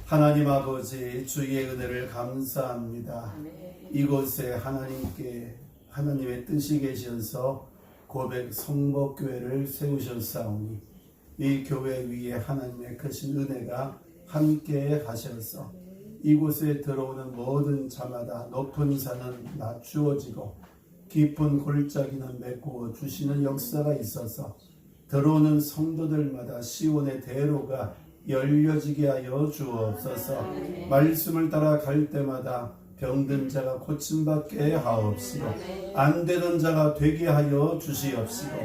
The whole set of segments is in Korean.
하나님 아버지, 주의 은혜를 감사합니다. 이곳에 하나님의 뜻이 계셔서 고백 성복교회를 세우셨사오니 이 교회 위에 하나님의 크신 은혜가 함께 하셔서 이곳에 들어오는 모든 자마다 높은 산은 낮추어지고 깊은 골짜기는 메꾸어 주시는 역사가 있어서 들어오는 성도들마다 시온의 대로가 열려지게 하여 주옵소서. 말씀을 따라 갈 때마다 병든 자가 고침받게 하옵시고 안 되던 자가 되게 하여 주시옵시고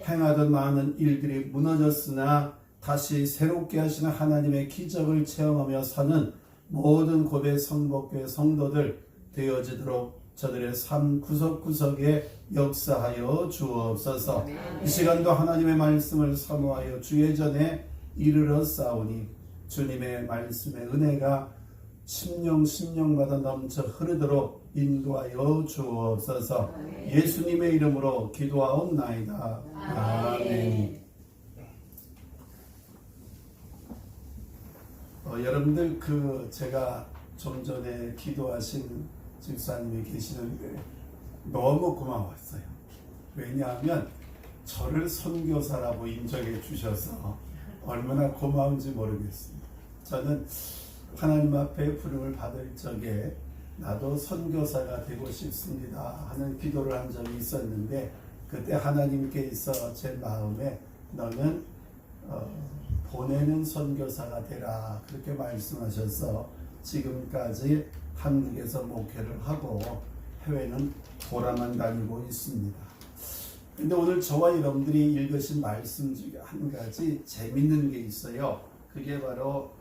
행하던 많은 일들이 무너졌으나 다시 새롭게 하시는 하나님의 기적을 체험하며 사는 모든 고백 성복교회 성도들 되어지도록 저들의 삶 구석구석에 역사하여 주옵소서. 이 시간도 하나님의 말씀을 사모하여 주의 전에 이르러 싸우니 주님의 말씀의 은혜가 심령마다 넘쳐 흐르도록 인도하여 주옵소서. 예수님의 이름으로 기도하옵나이다. 아멘. 여러분들 제가 좀 전에 기도하신 집사님이 계시는데 너무 고마웠어요. 왜냐하면 저를 선교사라고 인정해 주셔서 얼마나 고마운지 모르겠습니다. 저는 하나님 앞에 부름을 받을 적에 나도 선교사가 되고 싶습니다 하는 기도를 한 적이 있었는데 그때 하나님께서 제 마음에 너는 보내는 선교사가 되라 그렇게 말씀하셔서 지금까지 한국에서 목회를 하고 해외는 돌아만 다니고 있습니다. 근데 오늘 저와 여러분들이 읽으신 말씀 중에 한 가지 재밌는 게 있어요. 그게 바로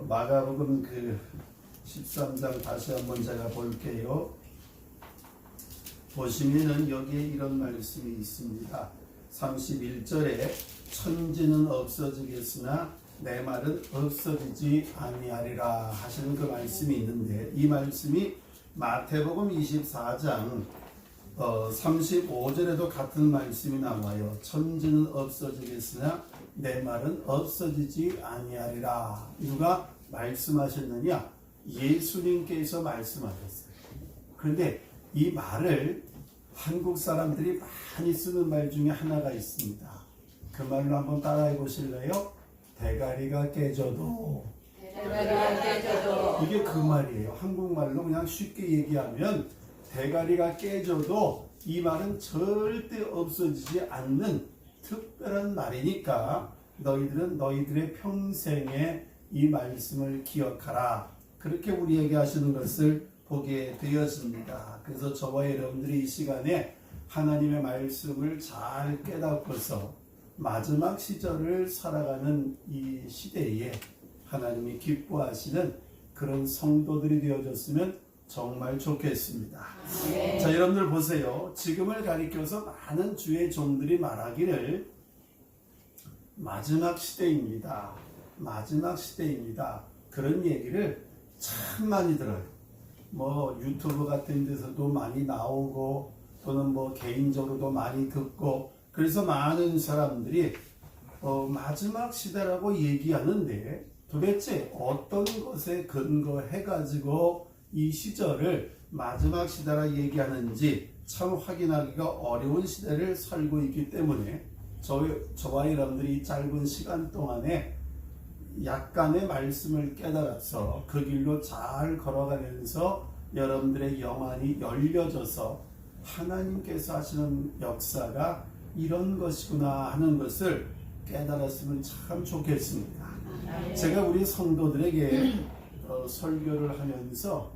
마가복음 13장 다시 한번 제가 볼게요. 보시면은 여기에 이런 말씀이 있습니다. 31절에 천지는 없어지겠으나 내 말은 없어지지 아니하리라 하시는 그 말씀이 있는데 이 말씀이 마태복음 24장 35절에도 같은 말씀이 나와요. 천지는 없어지겠으나 내 말은 없어지지 아니하리라. 누가 말씀하셨느냐? 예수님께서 말씀하셨어요. 그런데 이 말을 한국 사람들이 많이 쓰는 말 중에 하나가 있습니다. 그 말로 한번 따라해 보실래요? 대가리가 깨져도. 이게 그 말이에요. 한국말로 그냥 쉽게 얘기하면 대가리가 깨져도 이 말은 절대 없어지지 않는 특별한 말이니까 너희들은 너희들의 평생에 이 말씀을 기억하라. 그렇게 우리에게 하시는 것을 보게 되었습니다. 그래서 저와 여러분들이 이 시간에 하나님의 말씀을 잘 깨닫고서 마지막 시절을 살아가는 이 시대에 하나님이 기뻐하시는 그런 성도들이 되어졌으면 정말 좋겠습니다. 자, 여러분들 보세요. 지금을 가리켜서 많은 주의 종들이 말하기를 마지막 시대입니다. 마지막 시대입니다. 그런 얘기를 참 많이 들어요. 유튜브 같은 데서도 많이 나오고 또는 개인적으로도 많이 듣고 그래서 많은 사람들이 마지막 시대라고 얘기하는데 도대체 어떤 것에 근거해가지고 이 시절을 마지막 시대라 얘기하는지 참 확인하기가 어려운 시대를 살고 있기 때문에 저와 여러분들이 이 짧은 시간 동안에 약간의 말씀을 깨달아서 그 길로 잘 걸어가면서 여러분들의 영안이 열려져서 하나님께서 하시는 역사가 이런 것이구나 하는 것을 깨달았으면 참 좋겠습니다. 제가 우리 성도들에게 설교를 하면서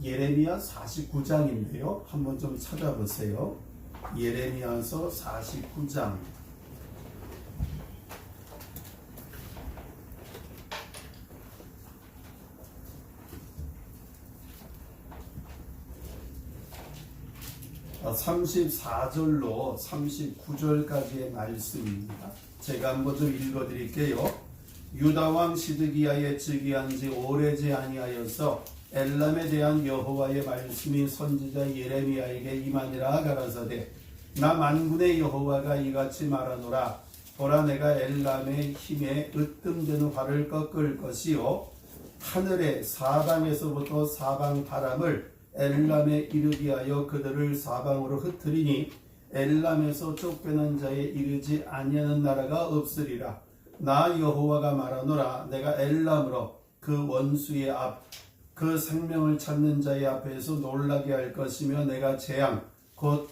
예레미야 49장인데요. 한번 좀 찾아보세요. 예레미야서 49장. 아, 34절로 39절까지의 말씀입니다. 제가 한번 좀 읽어드릴게요. 유다왕 시드기야의 즉위한 지 오래지 아니하여서 엘람에 대한 여호와의 말씀이 선지자 예레미야에게 임하니라 가라사대 나 만군의 여호와가 이같이 말하노라 보라 내가 엘람의 힘에 으뜸되는 활을 꺾을 것이요 하늘의 사방에서부터 사방 바람을 엘람에 이르게 하여 그들을 사방으로 흩트리니 엘람에서 쫓겨난 자에 이르지 아니하는 나라가 없으리라. 나 여호와가 말하노라. 내가 엘람으로 그 원수의 앞 그 생명을 찾는 자의 앞에서 놀라게 할 것이며 내가 재앙 곧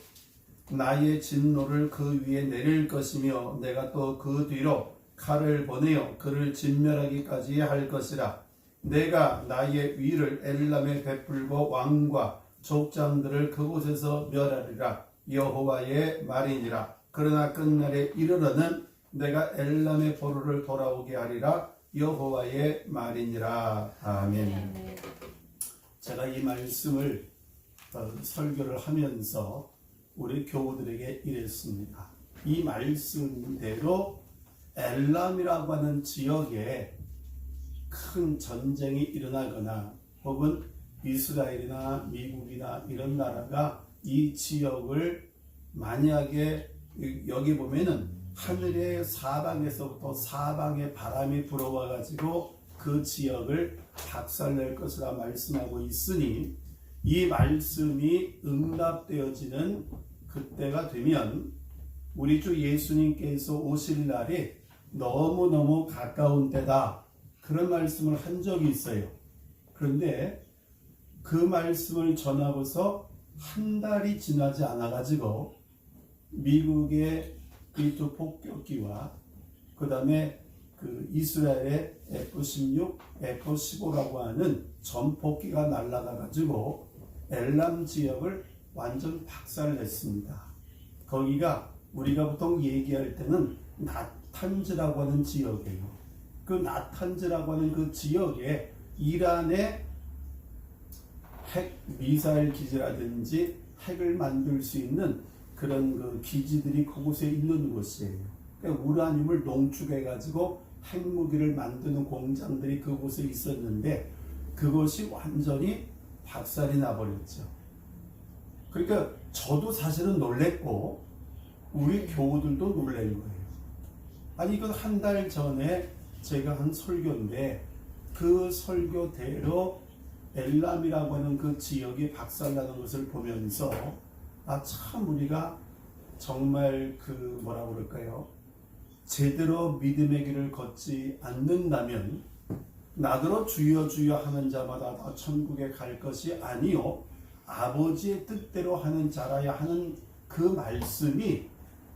나의 진노를 그 위에 내릴 것이며 내가 또 그 뒤로 칼을 보내어 그를 진멸하기까지 할 것이라. 내가 나의 위를 엘람에 베풀고 왕과 족장들을 그곳에서 멸하리라. 여호와의 말이니라. 그러나 끝날에 이르러는 내가 엘람의 보루를 돌아오게 하리라. 여호와의 말이니라. 아멘. 제가 이 말씀을 설교를 하면서 우리 교우들에게 이랬습니다. 이 말씀대로 엘람이라고 하는 지역에 큰 전쟁이 일어나거나 혹은 이스라엘이나 미국이나 이런 나라가 이 지역을 만약에 여기 보면은 하늘의 사방에서부터 사방의 바람이 불어와 가지고 그 지역을 박살낼 것이라 말씀하고 있으니 이 말씀이 응답되어지는 그때가 되면 우리 주 예수님께서 오실 날이 너무너무 가까운 때다. 그런 말씀을 한 적이 있어요. 그런데 그 말씀을 전하고서 한 달이 지나지 않아 가지고 미국의 이 두 폭격기와 그 다음에 그 이스라엘의 F-16, F-15라고 하는 전폭기가 날아가 가지고 엘람 지역을 완전 박살냈습니다. 거기가 우리가 보통 얘기할 때는 나탄즈라고 하는 지역이에요. 그 나탄즈라고 하는 그 지역에 이란의 핵 미사일 기지라든지 핵을 만들 수 있는 그런 그 기지들이 그곳에 있는 곳이에요. 그러니까 우라늄을 농축해 가지고 핵무기를 만드는 공장들이 그곳에 있었는데 그것이 완전히 박살이 나버렸죠. 그러니까 저도 사실은 놀랬고 우리 교우들도 놀란 거예요. 아니 이건 한 달 전에 제가 한 설교인데 그 설교대로 엘람이라고 하는 그 지역이 박살나는 것을 보면서 참 우리가 정말 그 뭐라고 그럴까요? 제대로 믿음의 길을 걷지 않는다면 나더러 주여 주여 하는 자마다 다 천국에 갈 것이 아니요 아버지의 뜻대로 하는 자라야 하는 그 말씀이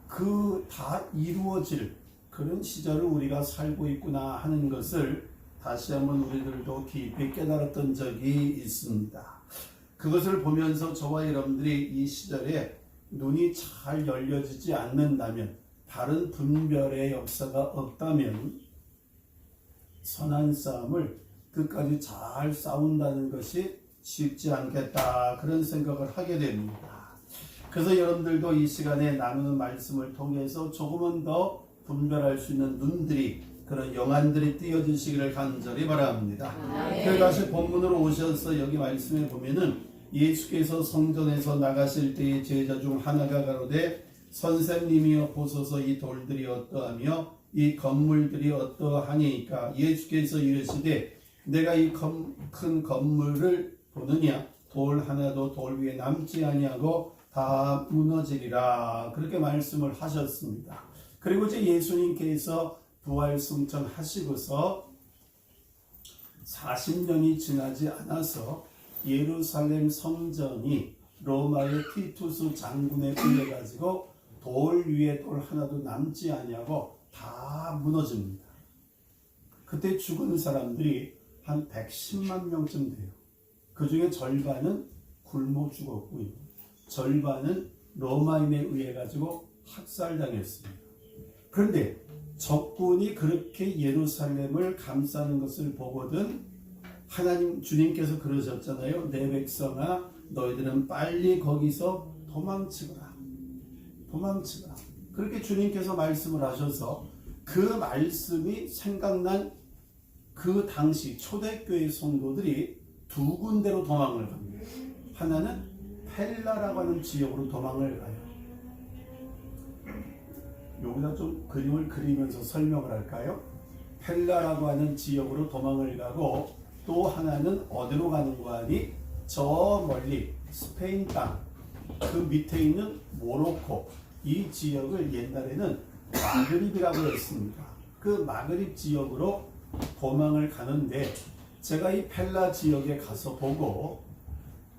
그 다 이루어질 그런 시절을 우리가 살고 있구나 하는 것을 다시 한번 우리들도 깊이 깨달았던 적이 있습니다. 그것을 보면서 저와 여러분들이 이 시절에 눈이 잘 열려지지 않는다면 다른 분별의 역사가 없다면 선한 싸움을 끝까지 잘 싸운다는 것이 쉽지 않겠다 그런 생각을 하게 됩니다. 그래서 여러분들도 이 시간에 나누는 말씀을 통해서 조금은 더 분별할 수 있는 눈들이 그런 영안들이 띄어주시기를 간절히 바랍니다. 그래서 다시 본문으로 오셔서 여기 말씀에 보면은 예수께서 성전에서 나가실 때의 제자 중 하나가 가로되 선생님이여 보소서 이 돌들이 어떠하며 이 건물들이 어떠하니까 예수께서 이르시되 내가 이 큰 건물을 보느냐 돌 하나도 돌 위에 남지 아니하고 다 무너지리라 그렇게 말씀을 하셨습니다. 그리고 이제 예수님께서 부활 승천하시고서 40년이 지나지 않아서 예루살렘 성전이 로마의 티투스 장군에 의해 가지고 돌 위에 돌 하나도 남지 아니하고 다 무너집니다. 그때 죽은 사람들이 한 110만 명쯤 돼요. 그 중에 절반은 굶어 죽었고요. 절반은 로마인에 의해 가지고 학살당했습니다. 그런데 적군이 그렇게 예루살렘을 감싸는 것을 보거든 하나님 주님께서 그러셨잖아요. 내 백성아 너희들은 빨리 거기서 도망치거라. 도망치거라. 그렇게 주님께서 말씀을 하셔서 그 말씀이 생각난 그 당시 초대교회 성도들이 두 군데로 도망을 갑니다. 하나는 펠라라고 하는 지역으로 도망을 가요. 여기다 좀 그림을 그리면서 설명을 할까요? 펠라라고 하는 지역으로 도망을 가고 또 하나는 어디로 가는 거 아니? 저 멀리 스페인 땅, 그 밑에 있는 모로코, 이 지역을 옛날에는 마그립이라고 했습니다. 그 마그립 지역으로 도망을 가는데 제가 이 펠라 지역에 가서 보고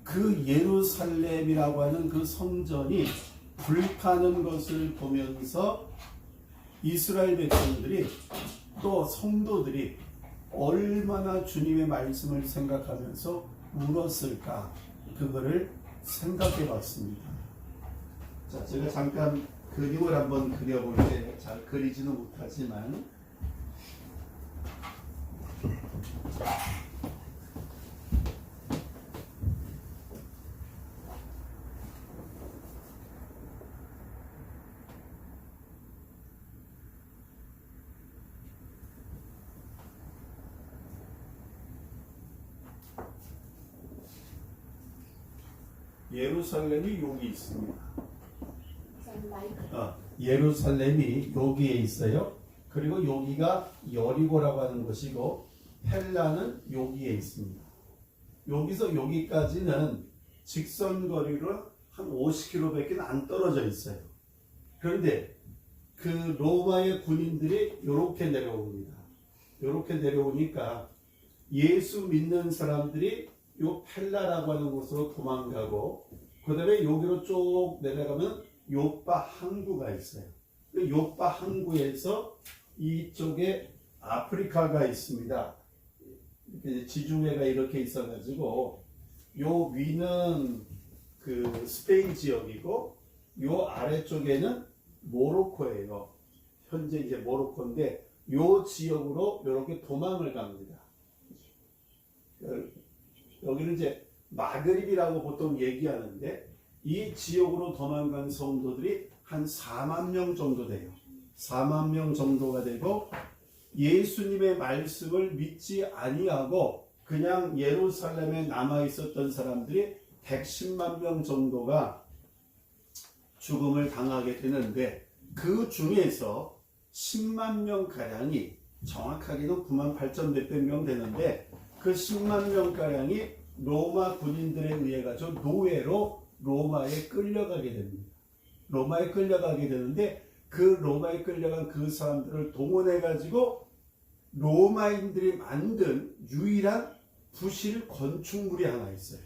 그 예루살렘이라고 하는 그 성전이 불타는 것을 보면서 이스라엘 백성들이 또 성도들이 얼마나 주님의 말씀을 생각하면서 울었을까, 그거를 생각해 봤습니다. 자, 제가 잠깐 그림을 한번 그려볼 때 잘 그리지는 못하지만 예루살렘이 여기 있습니다. 예루살렘이 여기에 있어요. 그리고 여기가 여리고라고 하는 곳이고 헬라는 여기에 있습니다. 여기서 여기까지는 직선거리로 한 50km밖에 안 떨어져 있어요. 그런데 그 로마의 군인들이 이렇게 내려옵니다. 이렇게 내려오니까 예수 믿는 사람들이 요 펠라라고 하는 곳으로 도망가고, 그 다음에 여기로 쭉 내려가면 요빠 항구가 있어요. 요빠 항구에서 이쪽에 아프리카가 있습니다. 지중해가 이렇게 있어가지고 요 위는 그 스페인 지역이고 요 아래쪽에는 모로코예요. 현재 이제 모로코인데 요 지역으로 이렇게 도망을 갑니다. 여기는 이제 마그립이라고 보통 얘기하는데 이 지역으로 도망간 성도들이 한 4만 명 정도 돼요. 4만 명 정도가 되고 예수님의 말씀을 믿지 아니하고 그냥 예루살렘에 남아 있었던 사람들이 110만 명 정도가 죽음을 당하게 되는데 그 중에서 10만 명 가량이, 정확하게는 9만 8천 몇백 명 되는데 그 10만 명 가량이 로마 군인들에 의해 가지고 노예로 로마에 끌려가게 됩니다. 로마에 끌려가게 되는데 그 로마에 끌려간 그 사람들을 동원해 가지고 로마인들이 만든 유일한 부실 건축물이 하나 있어요.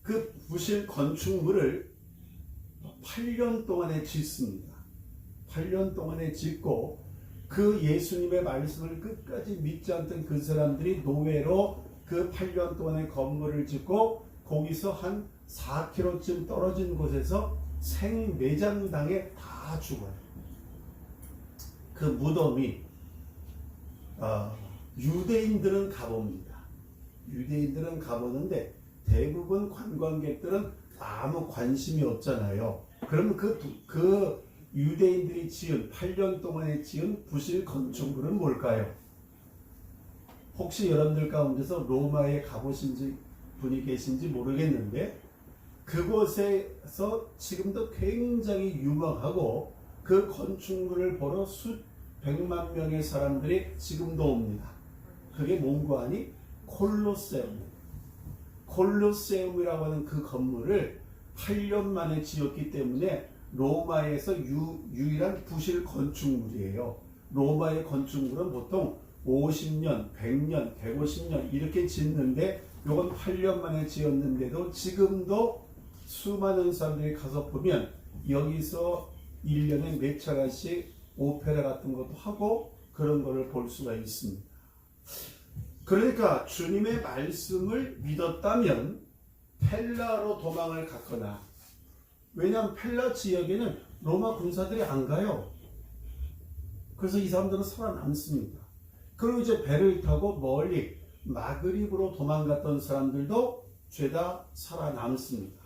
그 부실 건축물을 8년 동안에 짓습니다. 8년 동안에 짓고 그 예수님의 말씀을 끝까지 믿지 않던 그 사람들이 노예로 그 8년 동안의 건물을 짓고 거기서 한 4km쯤 떨어진 곳에서 생매장당에 다 죽어요. 그 무덤이 유대인들은 가봅니다. 유대인들은 가보는데 대부분 관광객들은 아무 관심이 없잖아요. 그러면 그 유대인들이 지은 8년 동안에 지은 부실 건축물은 뭘까요? 혹시 여러분들 가운데서 로마에 가보신 분이 계신지 모르겠는데 그곳에서 지금도 굉장히 유명하고 그 건축물을 보러 수백만 명의 사람들이 지금도 옵니다. 그게 뭔고 하니? 콜로세움. 콜로세움이라고 하는 그 건물을 8년 만에 지었기 때문에 로마에서 유일한 부실 건축물이에요. 로마의 건축물은 보통 50년, 100년, 150년 이렇게 짓는데 이건 8년 만에 지었는데도 지금도 수많은 사람들이 가서 보면 여기서 1년에 몇 차례씩 오페라 같은 것도 하고 그런 거를 볼 수가 있습니다. 그러니까 주님의 말씀을 믿었다면 펠라로 도망을 갔거나, 왜냐하면 펠라 지역에는 로마 군사들이 안 가요. 그래서 이 사람들은 살아남습니다. 그리고 이제 배를 타고 멀리 마그립으로 도망갔던 사람들도 죄다 살아남습니다.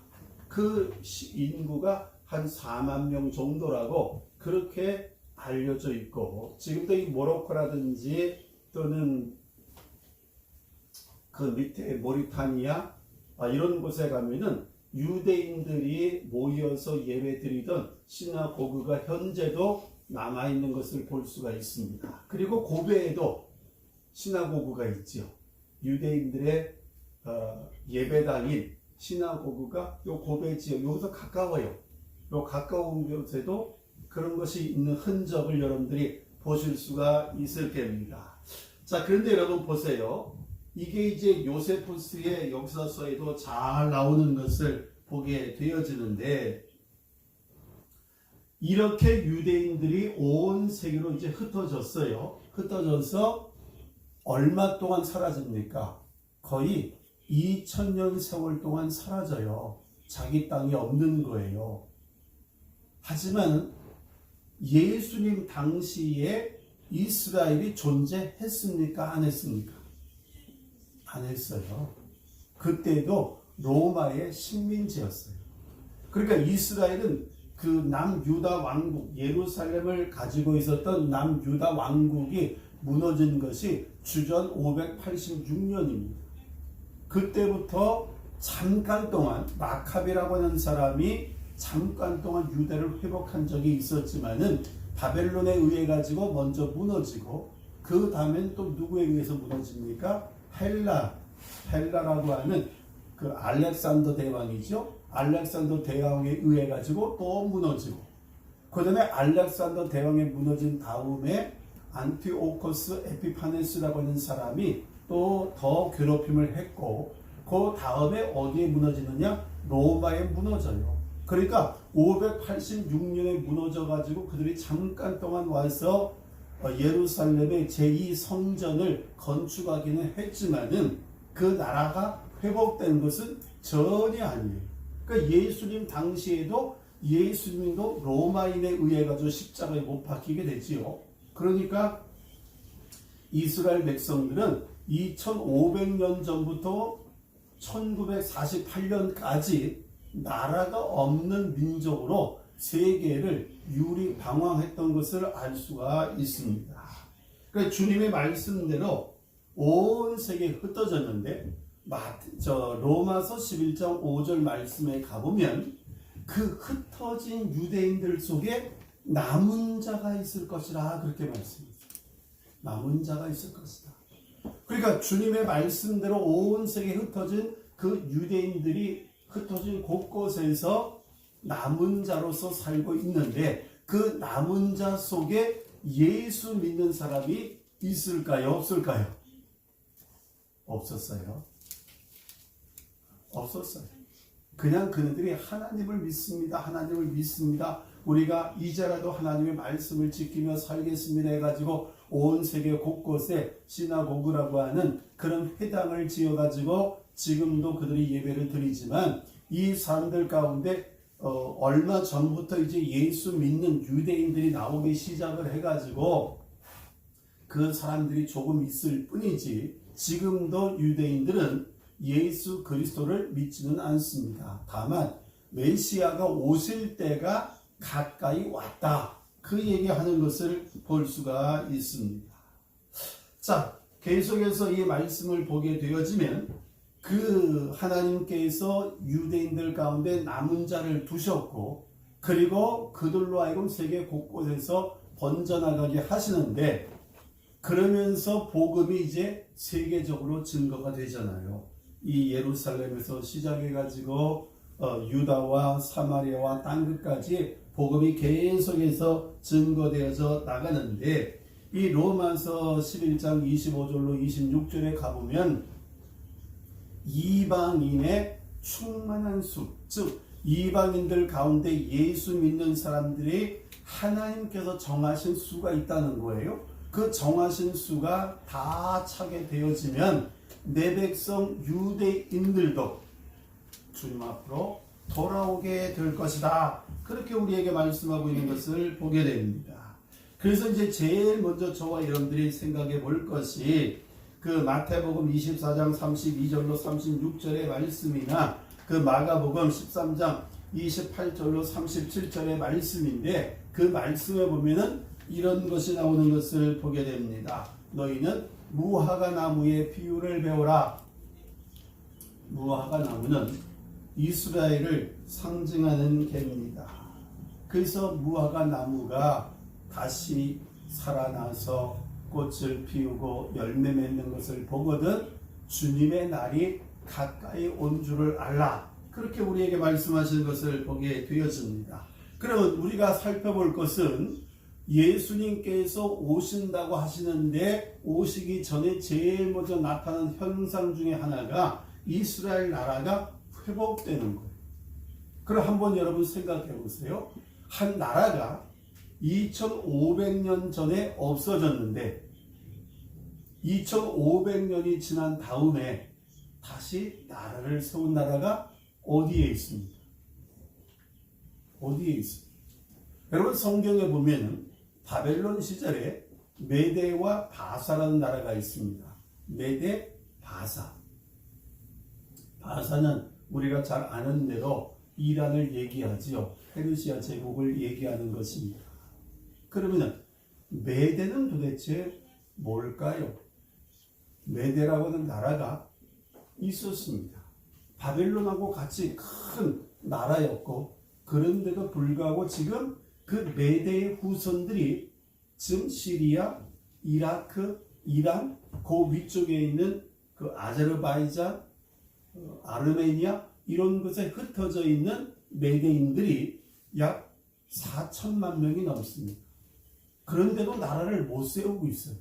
그 인구가 한 4만 명 정도라고 그렇게 알려져 있고, 지금도 이 모로코라든지 또는 그 밑에 모리타니아 이런 곳에 가면은 유대인들이 모여서 예배드리던 시나고그가 현재도 남아있는 것을 볼 수가 있습니다. 그리고 고베에도 시나고그가 있죠. 유대인들의 예배당인 시나고그가 요 고베 지역, 여기서 가까워요. 요 가까운 곳에도 그런 것이 있는 흔적을 여러분들이 보실 수가 있을 겁니다. 자, 그런데 여러분 보세요. 이게 이제 요세푸스의 역사서에도 잘 나오는 것을 보게 되어지는데, 이렇게 유대인들이 온 세계로 이제 흩어졌어요. 흩어져서 얼마 동안 사라집니까? 거의 2000년 세월 동안 사라져요. 자기 땅이 없는 거예요. 하지만 예수님 당시에 이스라엘이 존재했습니까? 안 했습니까? 안 했어요. 그때도 로마의 식민지였어요. 그러니까 이스라엘은 그 남유다 왕국, 예루살렘을 가지고 있었던 남유다 왕국이 무너진 것이 주전 586년입니다. 그때부터 잠깐 동안 마카비라고 하는 사람이 잠깐 동안 유대를 회복한 적이 있었지만은 바벨론에 의해 가지고 먼저 무너지고, 그 다음엔 또 누구에 의해서 무너집니까? 헬라라고 하는 그 알렉산더 대왕이죠. 알렉산더 대왕에 의해 가지고 또 무너지고, 그 다음에 알렉산더 대왕에 무너진 다음에 안티오코스 에피파네스라고 하는 사람이 또 더 괴롭힘을 했고, 그 다음에 어디에 무너지느냐? 로마에 무너져요. 그러니까 586년에 무너져 가지고 그들이 잠깐 동안 와서 예루살렘의 제2성전을 건축하기는 했지만은 그 나라가 회복된 것은 전혀 아니에요. 그러니까 예수님 당시에도 예수님도 로마인에 의해 가지고 십자가에 못 박히게 됐지요. 그러니까 이스라엘 백성들은 2500년 전부터 1948년까지 나라가 없는 민족으로 세계를 유리방황했던 것을 알 수가 있습니다. 그러니까 주님의 말씀대로 온 세계에 흩어졌는데, 로마서 11장 5절 말씀에 가보면 그 흩어진 유대인들 속에 남은 자가 있을 것이라 그렇게 말씀합니다. 남은 자가 있을 것이다. 그러니까 주님의 말씀대로 온 세계에 흩어진 그 유대인들이 흩어진 곳곳에서 남은 자로서 살고 있는데, 그 남은 자 속에 예수 믿는 사람이 있을까요? 없을까요? 없었어요. 없었어요. 그냥 그들이 하나님을 믿습니다. 하나님을 믿습니다. 우리가 이제라도 하나님의 말씀을 지키며 살겠습니다 해가지고 온 세계 곳곳에 시나고그라고 하는 그런 회당을 지어가지고 지금도 그들이 예배를 드리지만, 이 사람들 가운데 얼마 전부터 이제 예수 믿는 유대인들이 나오기 시작을 해가지고 그 사람들이 조금 있을 뿐이지, 지금도 유대인들은 예수 그리스도를 믿지는 않습니다. 다만 메시아가 오실 때가 가까이 왔다, 그 얘기하는 것을 볼 수가 있습니다. 자, 계속해서 이 말씀을 보게 되어지면 그 하나님께서 유대인들 가운데 남은 자를 두셨고, 그리고 그들로 하여금 세계 곳곳에서 번져나가게 하시는데, 그러면서 복음이 이제 세계적으로 증거가 되잖아요. 이 예루살렘에서 시작해가지고 유다와 사마리아와 땅끝까지 복음이 계속해서 증거되어져 나가는데, 이 로마서 11장 25절로 26절에 가보면 이방인의 충만한 수, 즉 이방인들 가운데 예수 믿는 사람들이 하나님께서 정하신 수가 있다는 거예요. 그 정하신 수가 다 차게 되어지면 내 백성 유대인들도 주님 앞으로 돌아오게 될 것이다, 그렇게 우리에게 말씀하고 있는 것을 보게 됩니다. 그래서 이제 제일 먼저 저와 여러분들이 생각해 볼 것이 그 마태복음 24장 32절로 36절의 말씀이나 그 마가복음 13장 28절로 37절의 말씀인데, 그 말씀에 보면은 이런 것이 나오는 것을 보게 됩니다. 너희는 무화과 나무의 비유를 배우라. 무화과 나무는 이스라엘을 상징하는 개입니다. 그래서 무화과 나무가 다시 살아나서 꽃을 피우고 열매 맺는 것을 보거든 주님의 날이 가까이 온 줄을 알라. 그렇게 우리에게 말씀하시는 것을 보게 되어집니다. 그러면 우리가 살펴볼 것은 예수님께서 오신다고 하시는데 오시기 전에 제일 먼저 나타난 현상 중에 하나가 이스라엘 나라가 회복되는 거예요. 그럼 한번 여러분 생각해 보세요. 한 나라가 2500년 전에 없어졌는데 2500년이 지난 다음에 다시 나라를 세운 나라가 어디에 있습니까? 어디에 있습니까? 여러분 성경에 보면 바벨론 시절에 메대와 바사라는 나라가 있습니다. 메대, 바사. 바사는 우리가 잘 아는 대로 이란을 얘기하지요. 페르시아 제국을 얘기하는 것입니다. 그러면 메대는 도대체 뭘까요? 메대라고 하는 나라가 있었습니다. 바벨론하고 같이 큰 나라였고 그런데도 불구하고 지금 그 메대의 후손들이 지금 시리아, 이라크, 이란, 그 위쪽에 있는 그 아제르바이잔, 아르메니아 이런 곳에 흩어져 있는 메대인들이 약 4천만 명이 넘습니다. 그런데도 나라를 못 세우고 있어요.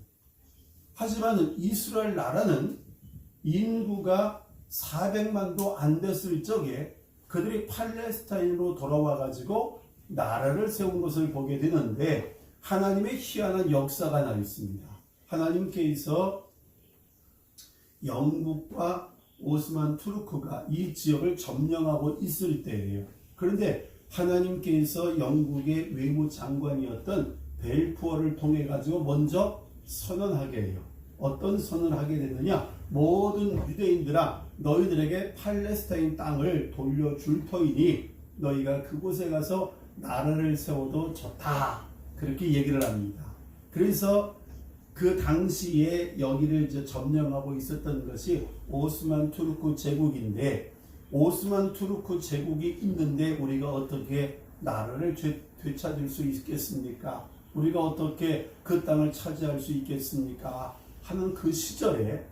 하지만 이스라엘 나라는 인구가 400만도 안 됐을 적에 그들이 팔레스타인으로 돌아와 가지고 나라를 세운 것을 보게 되는데 하나님의 희한한 역사가 하나 있습니다. 하나님께서 영국과 오스만 투르크가 이 지역을 점령하고 있을 때예요. 그런데 하나님께서 영국의 외무장관이었던 벨푸어를 통해 가지고 먼저 선언하게 해요. 어떤 선언을 하게 되느냐? 모든 유대인들아 너희들에게 팔레스타인 땅을 돌려줄 터이니 너희가 그곳에 가서 나라를 세워도 좋다. 그렇게 얘기를 합니다. 그래서 그 당시에 여기를 이제 점령하고 있었던 것이 오스만 투르크 제국인데 오스만 투르크 제국이 있는데 우리가 어떻게 나라를 되찾을 수 있겠습니까? 우리가 어떻게 그 땅을 차지할 수 있겠습니까? 하는 그 시절에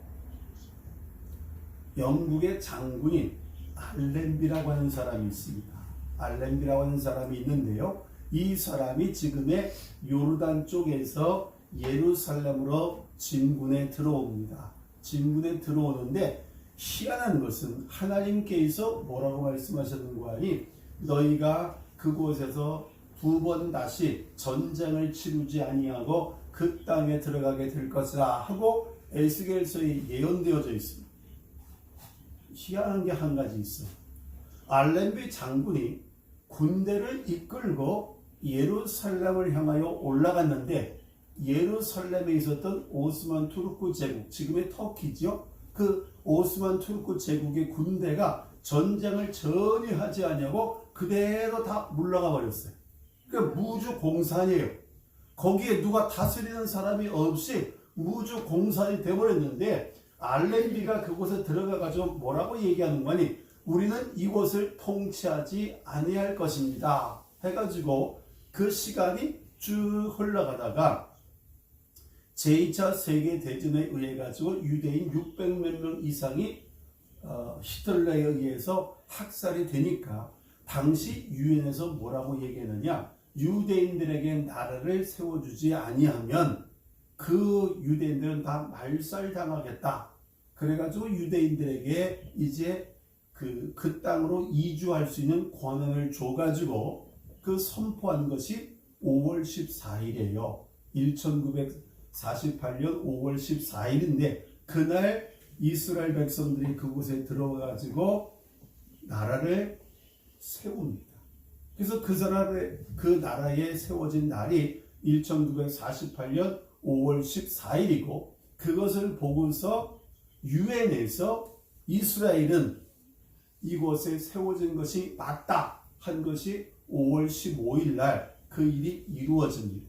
영국의 장군인 알렌비라고 하는 사람이 있습니다. 알렌비라고 하는 사람이 있는데요. 이 사람이 지금의 요르단 쪽에서 예루살렘으로 진군에 들어옵니다. 진군에 들어오는데 희한한 것은 하나님께서 뭐라고 말씀하셨는가 하니 너희가 그곳에서 두 번 다시 전쟁을 치르지 아니하고 그 땅에 들어가게 될 것이라 하고 에스겔서에 예언되어져 있습니다. 희한한 게 한 가지 있어요. 알렌비 장군이 군대를 이끌고 예루살렘을 향하여 올라갔는데 예루살렘에 있었던 오스만 투르크 제국, 지금의 터키죠. 그 오스만 투르크 제국의 군대가 전쟁을 전혀 하지 않냐고 그대로 다 물러가 버렸어요. 그러니까 무주 공산이에요. 거기에 누가 다스리는 사람이 없이 무주 공산이 되어버렸는데 알렌비가 그곳에 들어가가지고 뭐라고 얘기하는 거니? 우리는 이곳을 통치하지 아니할 것입니다. 해가지고 그 시간이 쭉 흘러가다가 제2차 세계대전에 의해 가지고 유대인 600몇 명 이상이 히틀러에 의해서 학살이 되니까 당시 유엔에서 뭐라고 얘기했느냐? 유대인들에게 나라를 세워주지 아니하면 그 유대인들은 다 말살당하겠다. 그래가지고 유대인들에게 이제 그 땅으로 이주할 수 있는 권한을 줘가지고 그 선포한 것이 5월 14일이에요. 1948년 5월 14일인데 그날 이스라엘 백성들이 그곳에 들어가가지고 나라를 세웁니다. 그래서 그 나라에 세워진 날이 1948년 5월 14일이고 그것을 보고서 유엔에서 이스라엘은 이곳에 세워진 것이 맞다 한 것이 5월 15일 날 그 일이 이루어집니다.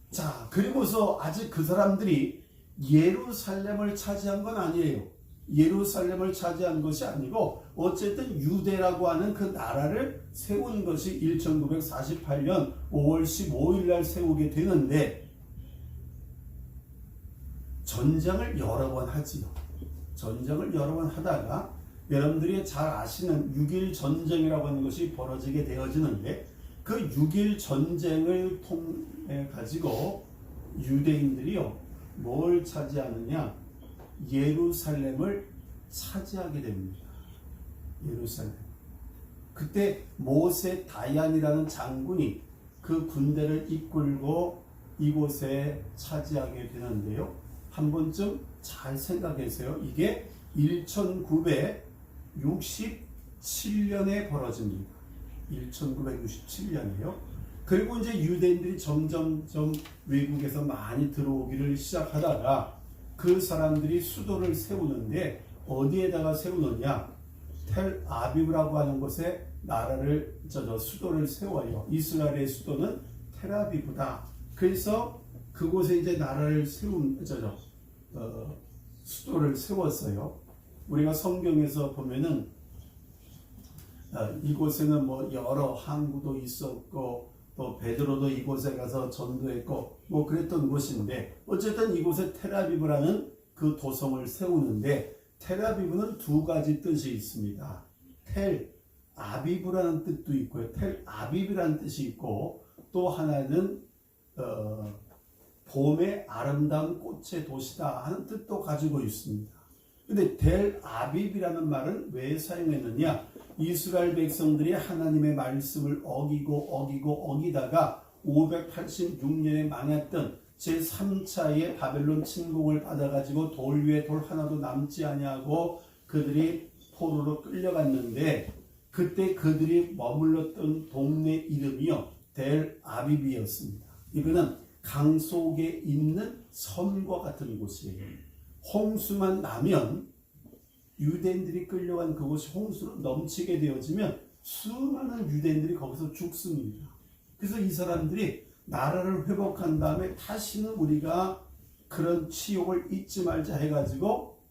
자, 그리고서 아직 그 사람들이 예루살렘을 차지한 건 아니에요. 예루살렘을 차지한 것이 아니고 어쨌든 유대라고 하는 그 나라를 세운 것이 1948년 5월 15일 날 세우게 되는데 전쟁을 여러 번 하지요. 전쟁을 여러 번 하다가 여러분들이 잘 아시는 6.1 전쟁이라고 하는 것이 벌어지게 되어지는데 그 6.1 전쟁을 통해 가지고 유대인들이요 뭘 차지하느냐? 예루살렘을 차지하게 됩니다. 예루살렘. 그때 모세 다얀이라는 장군이 그 군대를 이끌고 이곳에 차지하게 되는데요. 한 번쯤 잘 생각해보세요. 이게 1967년에 벌어집니다. 1967년이에요. 그리고 이제 유대인들이 점점점 외국에서 많이 들어오기를 시작하다가 그 사람들이 수도를 세우는데 어디에다가 세우느냐? 텔 아비브라고 하는 곳에 나라를 수도를 세워요. 이스라엘의 수도는 텔 아비브다. 그래서 그곳에 이제 나라를 세운 수도를 세웠어요. 우리가 성경에서 보면은 이곳에는 뭐 여러 항구도 있었고 또 베드로도 이곳에 가서 전도했고 뭐 그랬던 곳인데 어쨌든 이곳에 텔아비브라는 그 도성을 세우는데 텔아비브는 두 가지 뜻이 있습니다. 텔 아비브라는 뜻도 있고요. 텔 아비브라는 뜻이 있고 또 하나는 봄의 아름다운 꽃의 도시다 하는 뜻도 가지고 있습니다. 근데 텔 아비브라는 말은 왜 사용했느냐? 이스라엘 백성들이 하나님의 말씀을 어기다가 586년에 망했던 제3차의 바벨론 침공을 받아가지고 돌 위에 돌 하나도 남지 아니하고 그들이 포로로 끌려갔는데 그때 그들이 머물렀던 동네 이름이요 델 아비비였습니다. 이거는 강 속에 있는 섬과 같은 곳이에요. 홍수만 나면 유대인들이 끌려간 그곳이 홍수로 넘치게 되어지면 수많은 유대인들이 거기서 죽습니다. 그래서 이 사람들이 나라를 회복한 다음에 다시는 우리가 그런 치욕을 잊지 말자 해가지고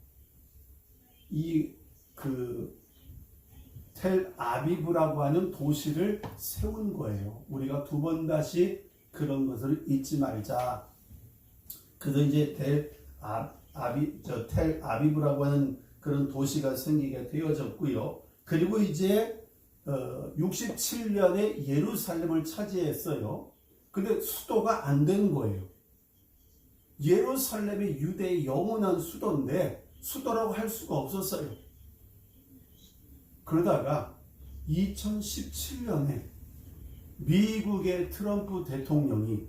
텔 아비브라고 하는 도시를 세운 거예요. 우리가 두 번 다시 그런 것을 잊지 말자. 그래서 이제 텔 아비브라고 하는 그런 도시가 생기게 되어졌고요. 그리고 이제 67년에 예루살렘을 차지했어요. 근데 수도가 안 된 거예요. 예루살렘이 유대의 영원한 수도인데 수도라고 할 수가 없었어요. 그러다가 2017년에 미국의 트럼프 대통령이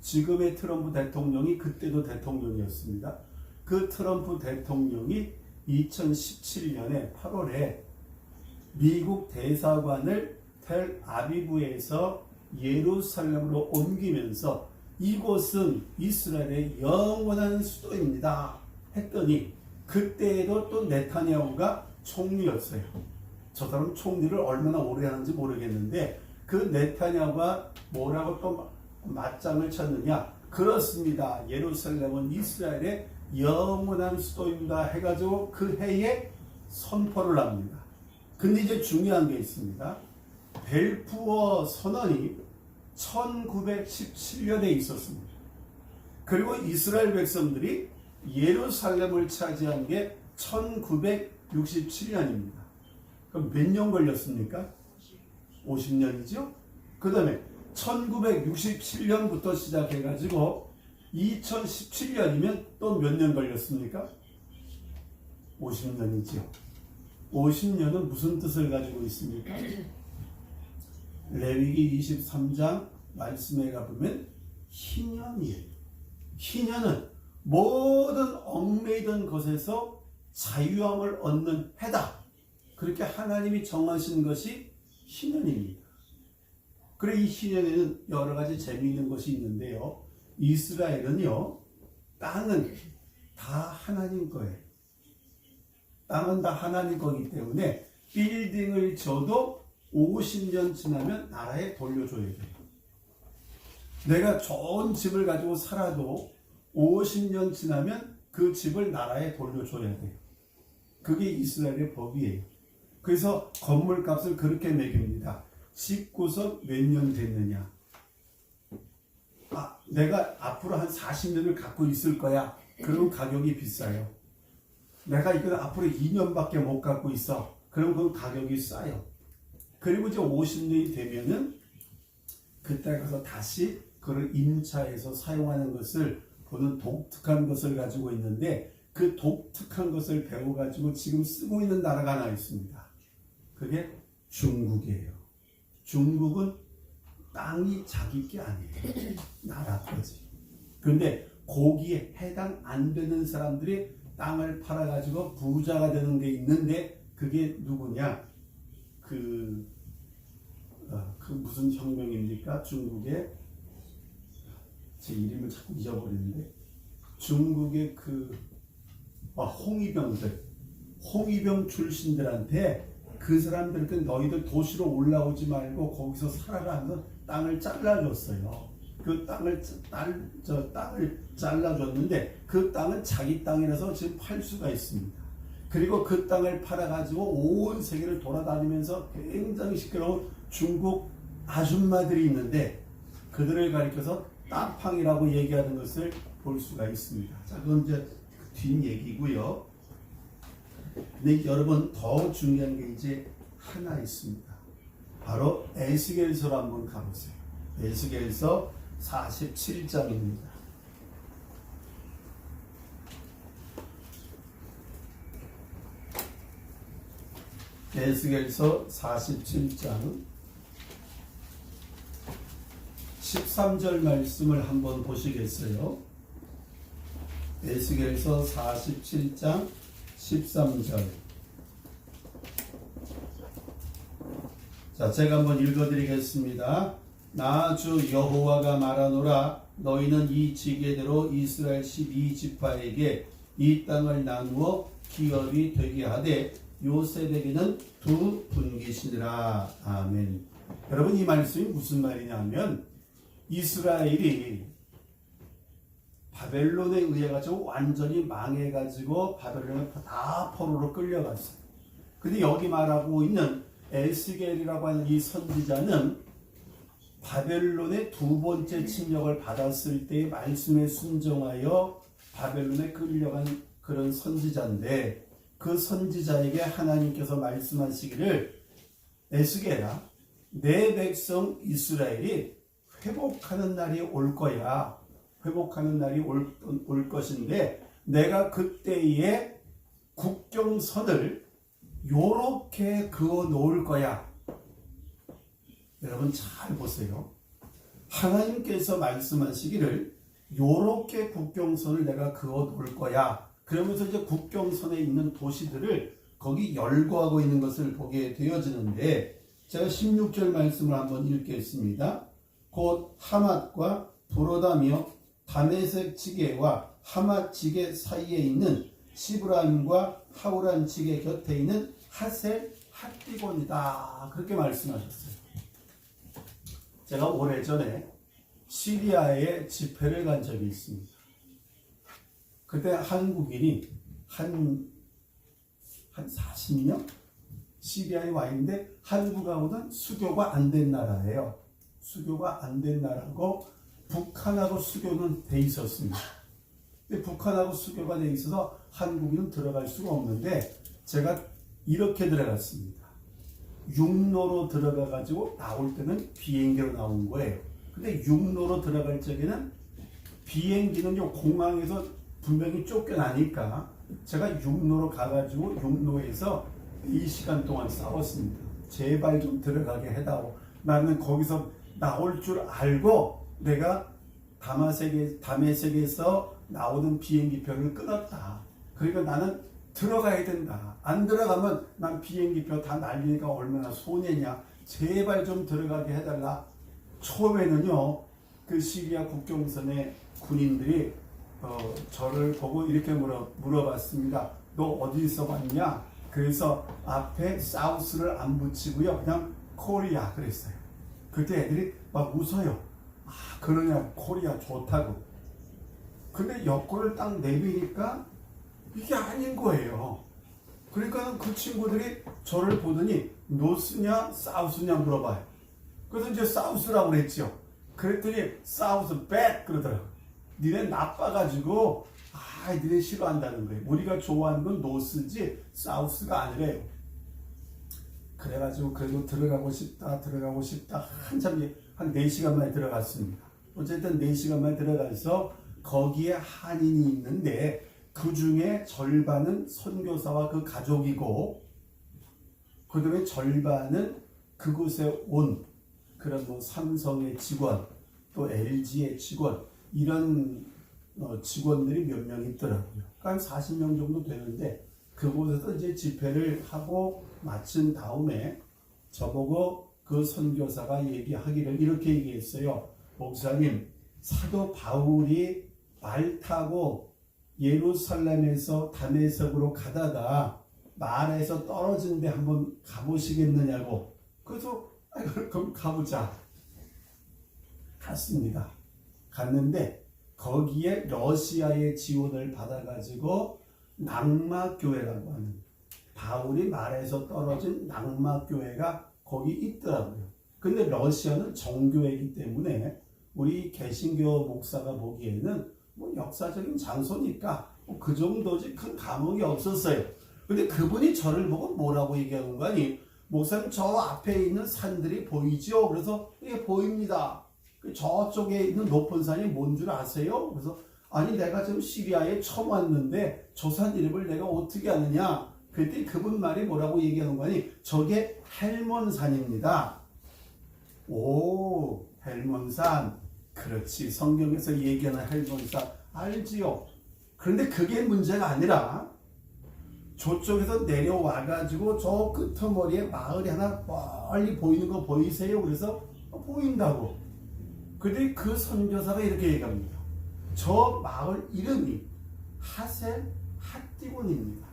지금의 트럼프 대통령이 그때도 대통령이었습니다. 그 트럼프 대통령이 2017년에 8월에 미국 대사관을 텔 아비브에서 예루살렘으로 옮기면서 이곳은 이스라엘의 영원한 수도입니다 했더니 그때에도 또 네타냐후가 총리였어요. 저 사람 총리를 얼마나 오래 하는지 모르겠는데 그 네타냐후가 뭐라고 또 맞장을 쳤느냐? 그렇습니다. 예루살렘은 이스라엘의 영원한 수도입니다 해가지고 그 해에 선포를 합니다. 근데 이제 중요한 게 있습니다. 벨푸어 선언이 1917년에 있었습니다. 그리고 이스라엘 백성들이 예루살렘을 차지한 게 1967년입니다. 그럼 몇 년 걸렸습니까? 50년이죠? 그 다음에 1967년부터 시작해가지고 2017년이면 또 몇 년 걸렸습니까? 50년이죠. 50년은 무슨 뜻을 가지고 있습니까? 레위기 23장 말씀에 가보면 희년이에요. 희년은 모든 얽매이던 것에서 자유함을 얻는 해다. 그렇게 하나님이 정하신 것이 희년입니다. 그래 이 희년에는 여러 가지 재미있는 것이 있는데요. 이스라엘은요, 땅은 다 하나님 거예요. 땅은 다 하나님 거기 때문에 빌딩을 줘도 50년 지나면 나라에 돌려줘야 돼요. 내가 좋은 집을 가지고 살아도 50년 지나면 그 집을 나라에 돌려줘야 돼요. 그게 이스라엘의 법이에요. 그래서 건물값을 그렇게 매깁니다. 19석 몇 년 됐느냐. 내가 앞으로 한 40년을 갖고 있을 거야. 그럼 가격이 비싸요. 내가 이걸 앞으로 2년밖에 못 갖고 있어. 그럼 그 가격이 싸요. 그리고 이제 50년이 되면은 그때 가서 다시 그걸 임차해서 사용하는 것을 보는 독특한 것을 가지고 있는데 그 독특한 것을 배워가지고 지금 쓰고 있는 나라가 하나 있습니다. 그게 중국이에요. 중국은 땅이 자기 게 아니에요. 나라 거지. 그런데 거기에 해당 안 되는 사람들이 땅을 팔아가지고 부자가 되는 게 있는데 그게 누구냐? 그 무슨 혁명입니까? 중국의 제 이름을 자꾸 잊어버리는데 중국의 홍위병 출신들한테 그 사람들한테 너희들 도시로 올라오지 말고 거기서 살아가면서 땅을 잘라줬어요. 그 땅을 잘라줬는데 그 땅은 자기 땅이라서 지금 팔 수가 있습니다. 그리고 그 땅을 팔아가지고 온 세계를 돌아다니면서 굉장히 시끄러운 중국 아줌마들이 있는데 그들을 가리켜서 땅팡이라고 얘기하는 것을 볼 수가 있습니다. 자, 그건 이제 뒷 얘기고요. 근데 여러분 더 중요한 게 이제 하나 있습니다. 바로 에스겔서로 한번 가보세요. 에스겔서 47장입니다. 에스겔서 47장 13절 말씀을 한번 보시겠어요? 에스겔서 47장 13절. 자, 제가 한번 읽어드리겠습니다. 나 주 여호와가 말하노라. 너희는 이 지계대로 이스라엘 12지파에게 이 땅을 나누어 기업이 되게 하되 요셉에게는 두 분기시니라. 아멘. 여러분, 이 말씀이 무슨 말이냐면 이스라엘이 바벨론에 의해 가지고 완전히 망해 가지고 바벨론에 다 포로로 끌려갔어요. 근데 여기 말하고 있는 에스겔이라고 하는 이 선지자는 바벨론의 두 번째 침략을 받았을 때의 말씀에 순종하여 바벨론에 끌려간 그런 선지자인데 그 선지자에게 하나님께서 말씀하시기를 에스겔아, 내 백성 이스라엘이 회복하는 날이 올 거야. 회복하는 날이 올 것인데 내가 그때에 국경선을 요렇게 그어 놓을 거야. 여러분 잘 보세요. 하나님께서 말씀하시기를 요렇게 국경선을 내가 그어 놓을 거야. 그러면서 이제 국경선에 있는 도시들을 거기 열거하고 있는 것을 보게 되어지는데 제가 16절 말씀을 한번 읽겠습니다. 곧 하맛과 브로다며 다메섹 지게와 하맛 지게 사이에 있는 시브라임과 하우란 지게 곁에 있는 하셀 핫디곤이다. 그렇게 말씀하셨어요. 제가 오래전에 시리아에 집회를 간 적이 있습니다. 그때 한국인이 한 40년 시리아에 와 있는데 한국하고는 수교가 안 된 나라예요. 수교가 안 된 나라고 북한하고 수교는 돼 있었습니다. 근데 북한하고 수교가 돼 있어서 한국인은 들어갈 수가 없는데 제가 이렇게 들어갔습니다. 육로로 들어가 가지고 나올 때는 비행기로 나온 거예요. 근데 육로로 들어갈 적에는 비행기는 공항에서 분명히 쫓겨나니까 제가 육로로 가가지고 육로에서 2시간 동안 싸웠습니다. 제발 좀 들어가게 해다오. 나는 거기서 나올 줄 알고 내가 다메섹에서 나오는 비행기표를 끊었다. 그러니까 나는 들어가야 된다. 안 들어가면 난 비행기표 다 날리니까 얼마나 손해냐. 제발 좀 들어가게 해달라. 처음에는요, 그 시리아 국경선의 군인들이 저를 보고 이렇게 물어봤습니다. 너 어디서 왔냐? 그래서 앞에 사우스를 안 붙이고요. 그냥 코리아 그랬어요. 그때 애들이 막 웃어요. 아, 그러냐, 코리아 좋다고. 근데 여권을 딱 내미니까 이게 아닌 거예요. 그러니까 그 친구들이 저를 보더니 노스냐 사우스냐 물어봐요. 그래서 이제 사우스라고 그랬죠. 그랬더니 사우스 bad 그러더라고요. 니네 나빠가지고 니네 싫어한다는 거예요. 우리가 좋아하는 건 노스지 사우스가 아니래요. 그래가지고 그래도 들어가고 싶다 한참 한 4시간 만에 들어갔습니다. 어쨌든 4시간 만에 들어가서 거기에 한인이 있는데 그 중에 절반은 선교사와 그 가족이고 그 다음에 절반은 그곳에 온 그런 뭐 삼성의 직원 또 LG의 직원 이런 직원들이 몇 명 있더라고요. 한 40명 정도 되는데 그곳에서 이제 집회를 하고 마친 다음에 저보고 그 선교사가 얘기하기를 이렇게 얘기했어요. 목사님, 사도 바울이 말 타고 예루살렘에서 다메섹으로 가다가 말에서 떨어진 데 한번 가보시겠느냐고. 그래서 그럼 가보자. 갔습니다. 갔는데 거기에 러시아의 지원을 받아가지고 낙마교회라고 하는 바울이 말에서 떨어진 낙마교회가 거기 있더라고요. 근데 러시아는 정교회이기 때문에 우리 개신교 목사가 보기에는 뭐 역사적인 장소니까 뭐그 정도지 큰 감흥이 없었어요. 근데 그분이 저를 보고 뭐라고 얘기하는 거 아니? 목사님 저 앞에 있는 산들이 보이죠? 그래서 예 보입니다. 저쪽에 있는 높은 산이 뭔 줄 아세요? 그래서 아니 내가 지금 시리아에 처음 왔는데 저 산 이름을 내가 어떻게 아느냐? 그랬더니 그분 말이 뭐라고 얘기하는 거니? 저게 헬몬산입니다. 오 헬몬산 그렇지 성경에서 얘기하는 헬몬산 알지요. 그런데 그게 문제가 아니라 저쪽에서 내려와가지고 저 끄트머리에 마을이 하나 멀리 보이는 거 보이세요? 그래서 보인다고. 근데 그 선교사가 이렇게 얘기합니다. 저 마을 이름이 하셀 핫디곤입니다.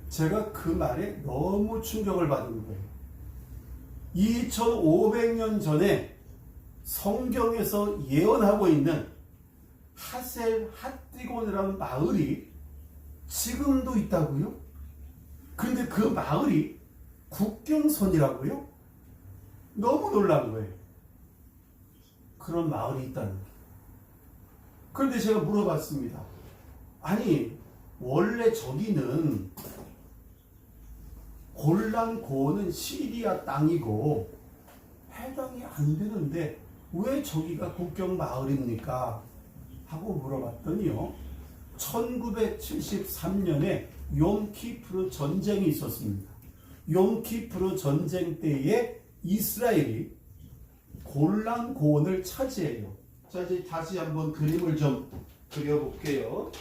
제가 그 말에 너무 충격을 받은 거예요. 2500년 전에 성경에서 예언하고 있는 하셀 핫디곤이라는 마을이 지금도 있다고요? 근데 그 마을이 국경선이라고요? 너무 놀란 거예요. 그런 마을이 있다는 게. 그런데 제가 물어봤습니다. 아니 원래 저기는 골란 고원은 시리아 땅이고 해당이 안 되는데 왜 저기가 국경 마을입니까? 하고 물어봤더니요. 1973년에 욤키프르 전쟁이 있었습니다. 욤키프르 전쟁 때에 이스라엘이 골란 고원을 차지해요. 자, 이제 다시 한번 그림을 좀 그려볼게요.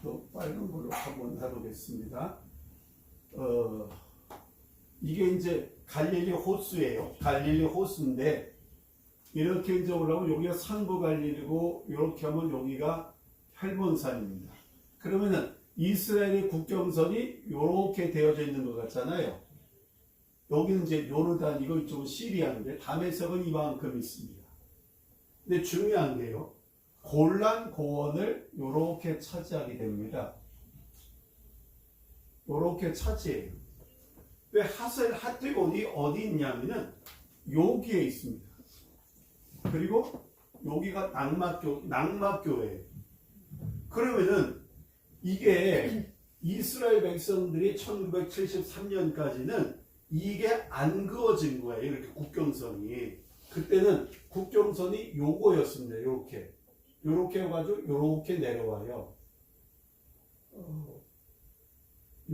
또 빨간 걸로 한번 해보겠습니다. 이게 이제 갈릴리 호수예요. 갈릴리 호수인데 이렇게 이제 올라오면 여기가 상부 갈릴리고 이렇게 하면 여기가 헬몬산입니다. 그러면은 이스라엘의 국경선이 이렇게 되어져 있는 것 같잖아요. 여기는 이제 요르단이고 이쪽은 시리아인데 다메섹은 이만큼 있습니다. 근데 중요한 게요. 골란 고원을 이렇게 차지하게 됩니다. 이렇게 차지해요. 왜 하셀 핫디곤이 어디 있냐면은 여기에 있습니다. 그리고 여기가 낙마교회예요. 그러면은 이게 이스라엘 백성들이 1973년까지는 이게 안 그어진 거예요. 이렇게 국경선이. 그때는 국경선이 요거였습니다. 요렇게. 요렇게 해가지고 요렇게 내려와요.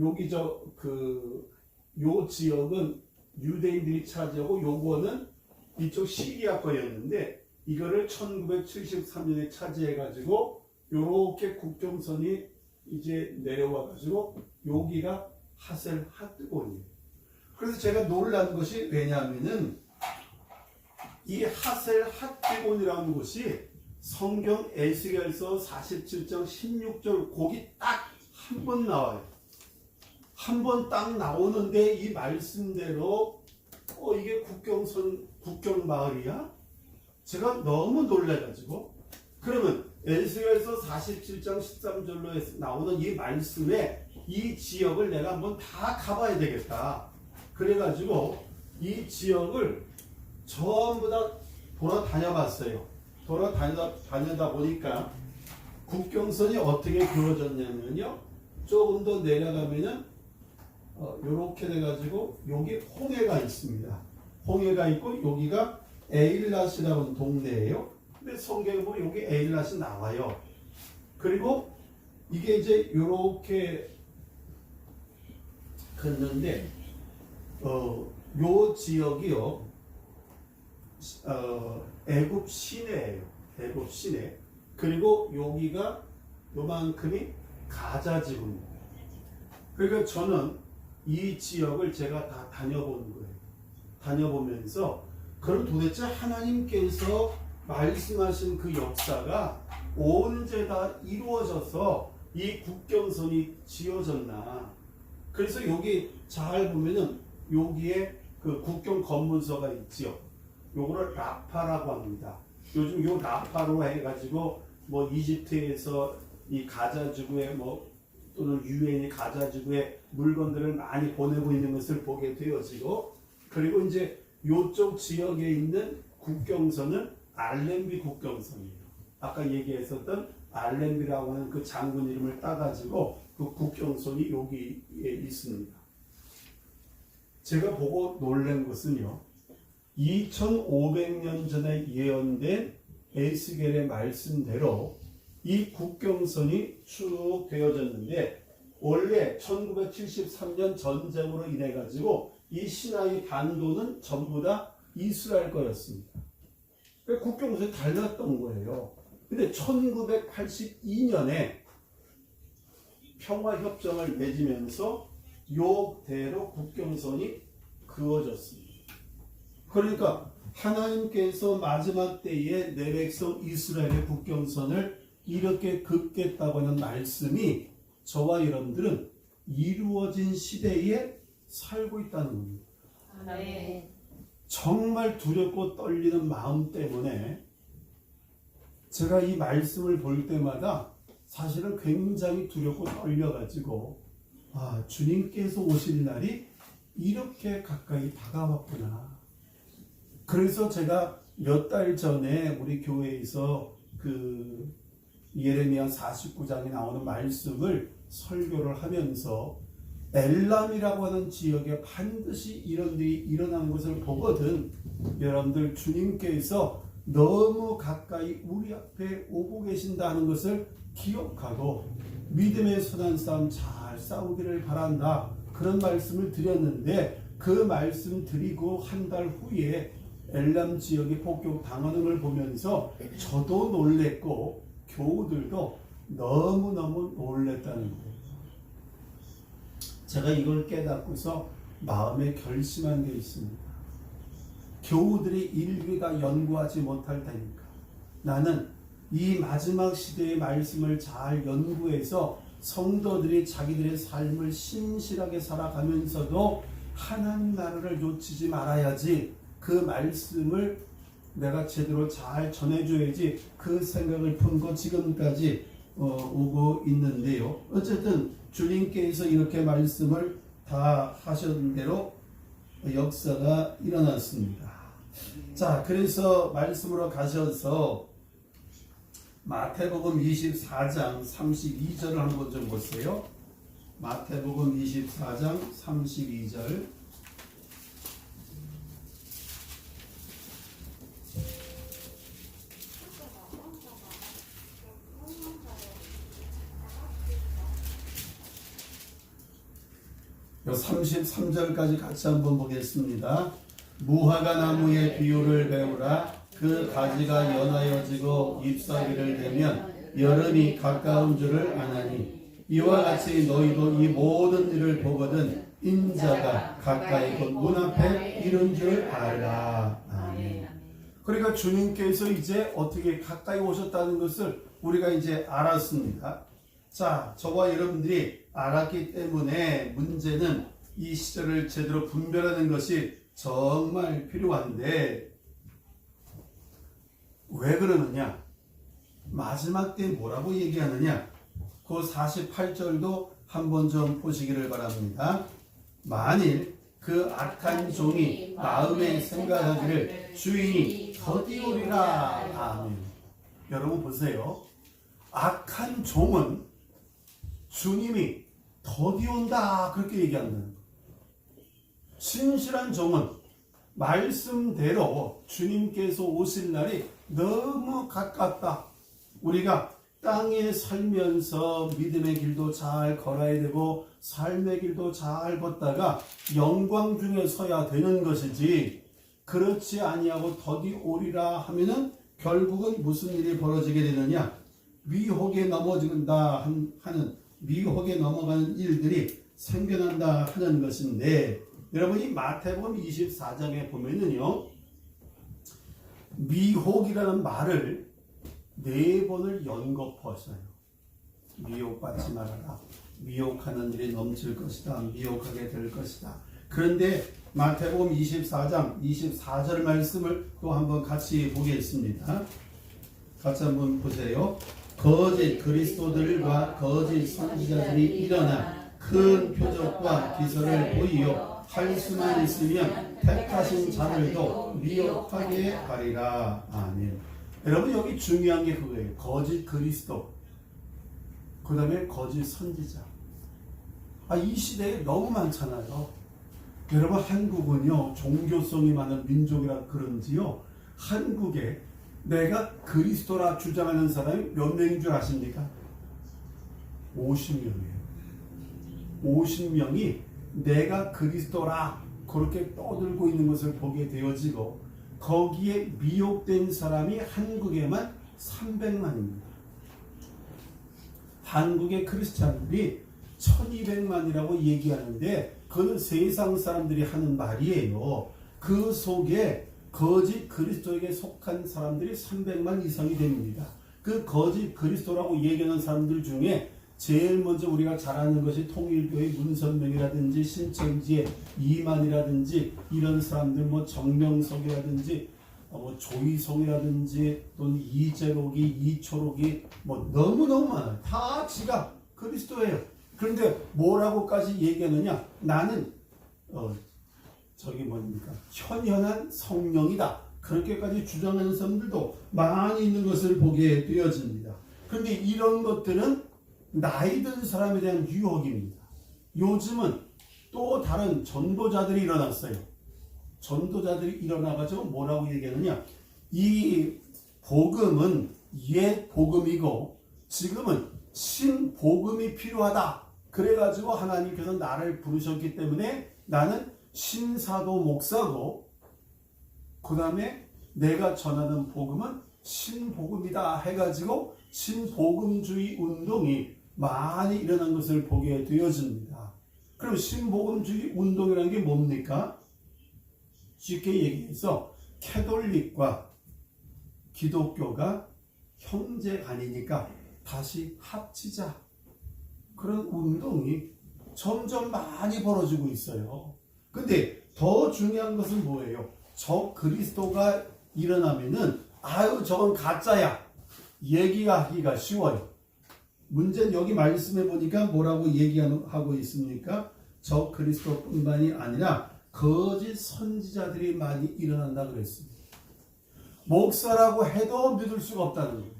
여기 요 지역은 유대인들이 차지하고 요거는 이쪽 시리아 거였는데 이거를 1973년에 차지해가지고 요렇게 국경선이 이제 내려와가지고 여기가 하셀 핫디곤이에요. 그래서 제가 놀란 것이 왜냐하면은 이 하셀 핫디곤이라는 곳이 성경 에스겔서 47장 16절 거기 딱 한 번 나와요. 한 번 딱 나오는데 이 말씀대로 이게 국경마을이야? 제가 너무 놀라가지고 그러면 에스겔서 47장 13절로 나오는 이 말씀에 이 지역을 내가 한번 다 가봐야 되겠다. 그래가지고 이 지역을 전부 다 돌아다녀 봤어요. 돌아다니다 보니까 국경선이 어떻게 그어졌냐면요. 조금 더 내려가면은 요렇게 돼가지고 여기 홍해가 있습니다. 홍해가 있고 여기가 에일랏이라는 동네예요. 근데 성경에 보면 여기 에일랏이 나와요. 그리고 이게 이제 요렇게 걷는데 요 지역이요. 애굽 시내예요. 애굽 시내. 그리고 여기가 요만큼이 가자 지구입니다. 그러니까 저는 이 지역을 제가 다 다녀본 거예요. 다녀보면서 그럼 도대체 하나님께서 말씀하신 그 역사가 언제 다 이루어져서 이 국경선이 지어졌나. 그래서 여기 잘 보면은 여기에 그 국경 검문소가 있지요. 요거를 라파라고 합니다. 요즘 요 라파로 해가지고 뭐 이집트에서 이 가자지구에 뭐 또는 유엔이 가자지구에 물건들을 많이 보내고 있는 것을 보게 되어지고, 그리고 이제 요쪽 지역에 있는 국경선은 알렘비 국경선이에요. 아까 얘기했었던 알렘비라고 하는 그 장군 이름을 따가지고 그 국경선이 여기에 있습니다. 제가 보고 놀란 것은요, 2500년 전에 예언된 에스겔의 말씀대로 이 국경선이 쭉 되어졌는데, 원래 1973년 전쟁으로 인해 가지고 이 시나이 반도는 전부 다 이스라엘 거였습니다. 국경선이 달랐던 거예요. 근데 1982년에 평화협정을 맺으면서 요대로 국경선이 그어졌습니다. 그러니까 하나님께서 마지막 때에 내 백성 이스라엘의 국경선을 이렇게 긋겠다고 하는 말씀이 저와 여러분들은 이루어진 시대에 살고 있다는 겁니다. 네. 정말 두렵고 떨리는 마음 때문에 제가 이 말씀을 볼 때마다 사실은 굉장히 두렵고 떨려가지고, 주님께서 오실 날이 이렇게 가까이 다가왔구나. 그래서 제가 몇 달 전에 우리 교회에서 그 예레미야 49장에 나오는 말씀을 설교를 하면서 엘람이라고 하는 지역에 반드시 이런 일이 일어나는 것을 보거든, 여러분들 주님께서 너무 가까이 우리 앞에 오고 계신다는 것을 기억하고 믿음의 선한 싸움 잘 싸우기를 바란다, 그런 말씀을 드렸는데, 그 말씀 드리고 한 달 후에 엘람 지역이 폭격 당하는 걸 보면서 저도 놀랬고 교우들도 너무너무 놀랬다는 거예요. 제가 이걸 깨닫고서 마음에 결심한 게 있습니다. 교우들이 일일이 다 연구하지 못할 테니까 나는 이 마지막 시대의 말씀을 잘 연구해서 성도들이 자기들의 삶을 신실하게 살아가면서도 하나님 나라를 놓치지 말아야지, 그 말씀을 내가 제대로 잘 전해줘야지, 그 생각을 품고 지금까지 오고 있는데요. 어쨌든 주님께서 이렇게 말씀을 다 하신 대로 역사가 일어났습니다. 자, 그래서 말씀으로 가셔서 마태복음 24장 32절을 한번 좀 보세요. 마태복음 24장 32절. 요 33절까지 같이 한번 보겠습니다. 무화과 나무의 비유를 배우라. 그 가지가 연하여지고 잎사귀를 대면 여름이 가까운 줄을 아나니, 이와 같이 너희도 이 모든 일을 보거든 인자가 가까이 곧 문 앞에 이른 줄 알라. 아멘. 그러니까 주님께서 이제 어떻게 가까이 오셨다는 것을 우리가 이제 알았습니다. 자, 저와 여러분들이 알았기 때문에 문제는 이 시절을 제대로 분별하는 것이 정말 필요한데, 왜 그러느냐? 마지막 때 뭐라고 얘기하느냐? 그 48절도 한번 좀 보시기를 바랍니다. 만일 그 악한 종이 마음에 생각하기를 주인이 더디오리라. 아멘. 여러분 보세요. 악한 종은 주님이 더디온다 그렇게 얘기한다는 거예요. 신실한 종은 말씀대로 주님께서 오실 날이 너무 가깝다. 우리가 땅에 살면서 믿음의 길도 잘 걸어야 되고 삶의 길도 잘 걷다가 영광 중에 서야 되는 것이지, 그렇지 아니하고 더디 오리라 하면은 결국은 무슨 일이 벌어지게 되느냐? 미혹에 넘어진다 하는, 미혹에 넘어가는 일들이 생겨난다 하는 것인데, 여러분이 마태복음 24장에 보면은요, 미혹이라는 말을 4번을 연거푸었어요. 미혹받지 말아라. 미혹하는 일이 넘칠 것이다. 미혹하게 될 것이다. 그런데 마태복음 24장 24절 말씀을 또 한번 같이 보겠습니다. 같이 한번 보세요. 거짓 그리스도들과 거짓 선지자들이 일어나 큰 표적과 기사를 보이어 할 수만 있으면 택하신 자들도 미혹하게 하리라. 아멘. 여러분 여기 중요한 게 그거예요. 거짓 그리스도, 그 다음에 거짓 선지자. 이 시대에 너무 많잖아요. 여러분 한국은요 종교성이 많은 민족이라 그런지요, 한국에 내가 그리스도라 주장하는 사람이 몇 명인 줄 아십니까? 50명이에요. 50명이 내가 그리스도라 그렇게 떠들고 있는 것을 보게 되어지고, 거기에 미혹된 사람이 한국에만 300만입니다. 한국의 크리스찬들이 1200만이라고 얘기하는데 그건 세상 사람들이 하는 말이에요. 그 속에 거짓 그리스도에게 속한 사람들이 300만 이상이 됩니다. 그 거짓 그리스도라고 얘기하는 사람들 중에 제일 먼저 우리가 잘 아는 것이 통일교의 문선명이라든지 신천지의 이만이라든지 이런 사람들, 정명석이라든지 조희송이라든지 또는 이재록이, 이초록이 너무너무 많아요. 다 지가 그리스도예요. 그런데 뭐라고까지 얘기하느냐? 나는 현현한 성령이다. 그렇게까지 주장하는 사람들도 많이 있는 것을 보게 되어집니다. 그런데 이런 것들은 나이 든 사람에 대한 유혹입니다. 요즘은 또 다른 전도자들이 일어났어요. 전도자들이 일어나가지고 뭐라고 얘기하느냐? 이 복음은 옛 복음이고 지금은 신복음이 필요하다. 그래가지고 하나님께서 나를 부르셨기 때문에 나는 신사도 목사고, 그 다음에 내가 전하는 복음은 신복음이다 해가지고 신복음주의 운동이 많이 일어난 것을 보게 되어집니다. 그럼 신복음주의 운동이라는 게 뭡니까? 쉽게 얘기해서 캐톨릭과 기독교가 형제간이니까 다시 합치자. 그런 운동이 점점 많이 벌어지고 있어요. 근데 더 중요한 것은 뭐예요? 저 그리스도가 일어나면은 저건 가짜야. 얘기하기가 쉬워요. 문제는 여기 말씀해 보니까 뭐라고 얘기하고 있습니까? 저 그리스도뿐만이 아니라 거짓 선지자들이 많이 일어난다 그랬습니다. 목사라고 해도 믿을 수가 없다는 거예요.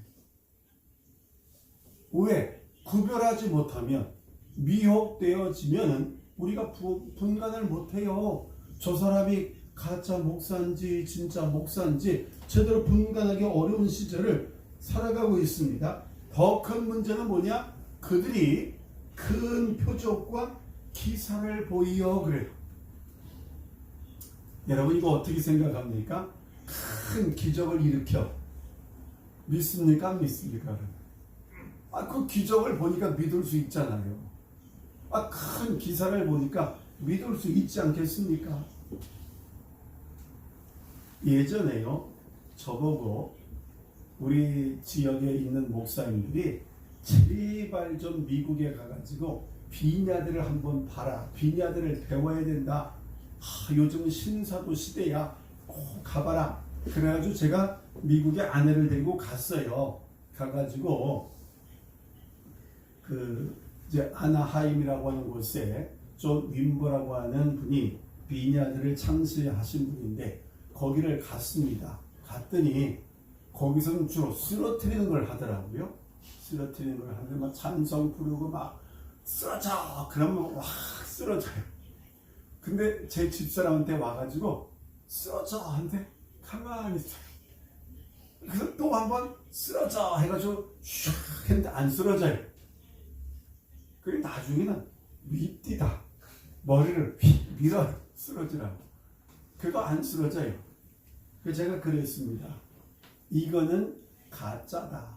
왜? 구별하지 못하면, 미혹되어지면 우리가 분간을 못해요. 저 사람이 가짜 목사인지 진짜 목사인지 제대로 분간하기 어려운 시절을 살아가고 있습니다. 더 큰 문제는 뭐냐? 그들이 큰 표적과 기사를 보이어 그래요. 여러분 이거 어떻게 생각합니까? 큰 기적을 일으켜 믿습니까? 안 믿습니까? 그 기적을 보니까 믿을 수 있잖아요. 큰 기사를 보니까 믿을 수 있지 않겠습니까? 예전에요, 저보고 우리 지역에 있는 목사님들이 제발 좀 미국에 가가지고 비냐들을 한번 봐라. 비냐들을 배워야 된다. 요즘은 신사도 시대야. 꼭 가봐라. 그래가지고 제가 미국에 아내를 데리고 갔어요. 가가지고 이제 아나하임이라고 하는 곳에 존 윈버라고 하는 분이 비냐드를 창시하신 분인데 거기를 갔습니다. 갔더니 거기서는 주로 쓰러뜨리는 걸 하더라고요. 쓰러뜨리는 걸 하는데 막 찬성 부르고 막 쓰러져! 그러면 막 쓰러져요. 근데 제 집사람한테 와가지고 쓰러져! 하는데 가만히 있어요. 그래서 또 한 번 쓰러져! 해가지고 슉! 했는데 안 쓰러져요. 그리고 나중에는 윗디다. 머리를 휙 밀어요. 쓰러지라고. 그래도 안 쓰러져요. 그래서 제가 그랬습니다. 이거는 가짜다.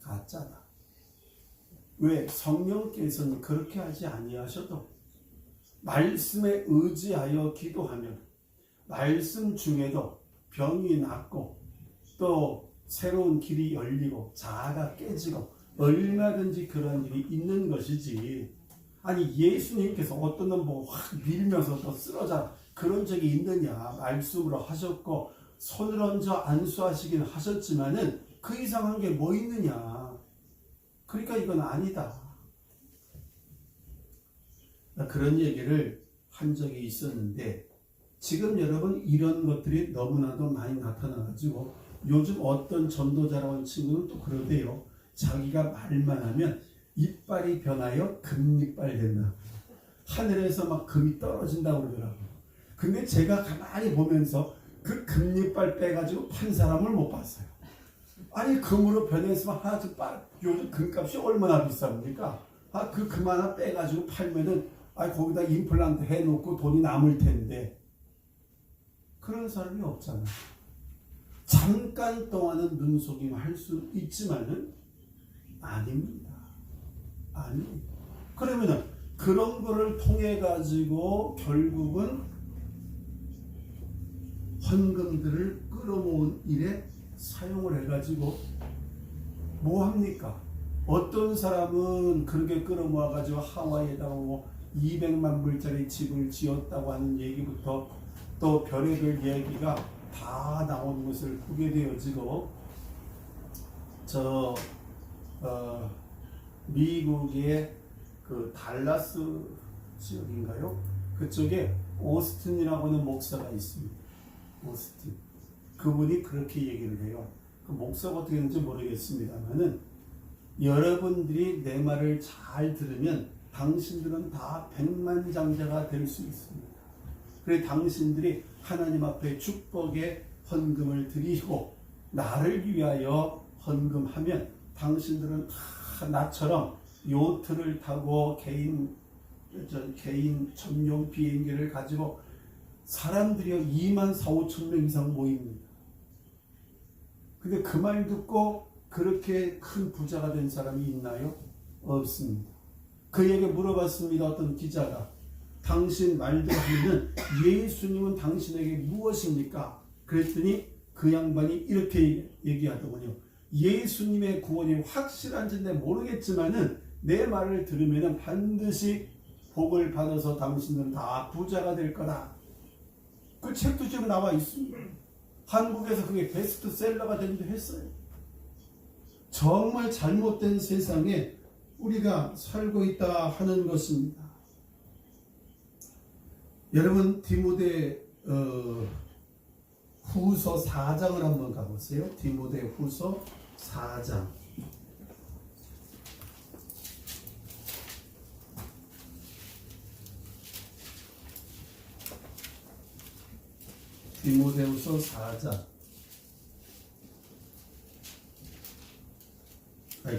가짜다. 왜? 성령께서는 그렇게 하지 아니하셔도 말씀에 의지하여 기도하면 말씀 중에도 병이 낫고 또 새로운 길이 열리고 자아가 깨지고 얼마든지 그런 일이 있는 것이지. 아니 예수님께서 어떤 놈 보고 확 밀면서 또 쓰러져 그런 적이 있느냐. 말씀으로 하셨고 손을 얹어 안수하시긴 하셨지만은 그 이상한 게 뭐 있느냐. 그러니까 이건 아니다. 그런 얘기를 한 적이 있었는데 지금 여러분 이런 것들이 너무나도 많이 나타나가지고 요즘 어떤 전도자라고 하는 친구는 또 그러대요. 자기가 말만 하면 이빨이 변하여 금이빨 된다. 하늘에서 막 금이 떨어진다고 그러더라고요. 근데 제가 가만히 보면서 그 금이빨 빼가지고 판 사람을 못 봤어요. 아니 금으로 변했으면 하나씩 요즘 금값이 얼마나 비쌉니까? 그 금 하나 빼가지고 팔면은 거기다 임플란트 해놓고 돈이 남을 텐데 그런 사람이 없잖아. 잠깐 동안은 눈속임 할 수 있지만은 아닙니다. 아니. 그러면은 그런 거를 통해 가지고 결국은 헌금들을 끌어모은 일에 사용을 해가지고 뭐 합니까? 어떤 사람은 그렇게 끌어모아가지고 하와이에다가 200만 불짜리 집을 지었다고 하는 얘기부터 또 별의별 얘기가 다 나오는 것을 보게 되어지고 미국의 그 달라스 지역인가요? 그쪽에 오스틴이라고 하는 목사가 있습니다. 오스틴. 그분이 그렇게 얘기를 해요. 그 목사가 어떻게 했는지 모르겠습니다만은 여러분들이 내 말을 잘 들으면 당신들은 다 백만장자가 될 수 있습니다. 그래 당신들이 하나님 앞에 축복의 헌금을 드리고 나를 위하여 헌금하면 당신들은 다 나처럼 요트를 타고 개인 전용 비행기를 가지고 사람들이 2만 4,5천 명 이상 모입니다. 근데 그 말 듣고 그렇게 큰 부자가 된 사람이 있나요? 없습니다. 그에게 물어봤습니다. 어떤 기자가. 당신 말대로 하면 예수님은 당신에게 무엇입니까? 그랬더니 그 양반이 이렇게 얘기하더군요. 예수님의 구원이 확실한지는 모르겠지만은 내 말을 들으면 반드시 복을 받아서 당신은 다 부자가 될 거다. 그 책도 지금 나와 있습니다. 한국에서 그게 베스트셀러가 되기도 했어요. 정말 잘못된 세상에 우리가 살고 있다 하는 것입니다. 여러분 디모데 후서 4장을 한번 가보세요. 디모데 후서 4장. 디모데후서 4장.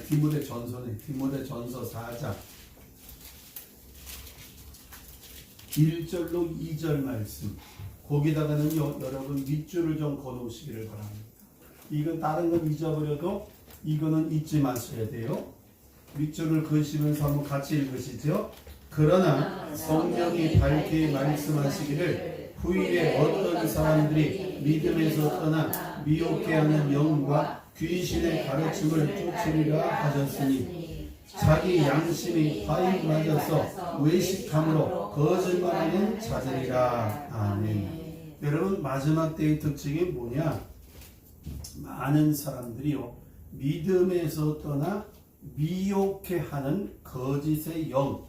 디모데전서네. 디모데전서 4장 1절로 2절 말씀. 거기다가는요 여러분 밑줄을 좀 거놓으시기를 바랍니다. 이건 다른 건 잊어버려도 이거는 잊지 마셔야 돼요. 밑줄을 그으시면서 한번 같이 읽으시죠. 그러나 성령이 밝게 말씀하시기를 후일에 어떤 사람들이 믿음에서 떠나 미혹해 하는 영과 귀신의 가르침을 쫓으리라 하셨으니 자기 양심이 과잉 맞아서 외식함으로 거짓말하는 자들이라. 아멘. 여러분 마지막 때의 특징이 뭐냐? 많은 사람들이요 믿음에서 떠나 미혹해 하는 거짓의 영,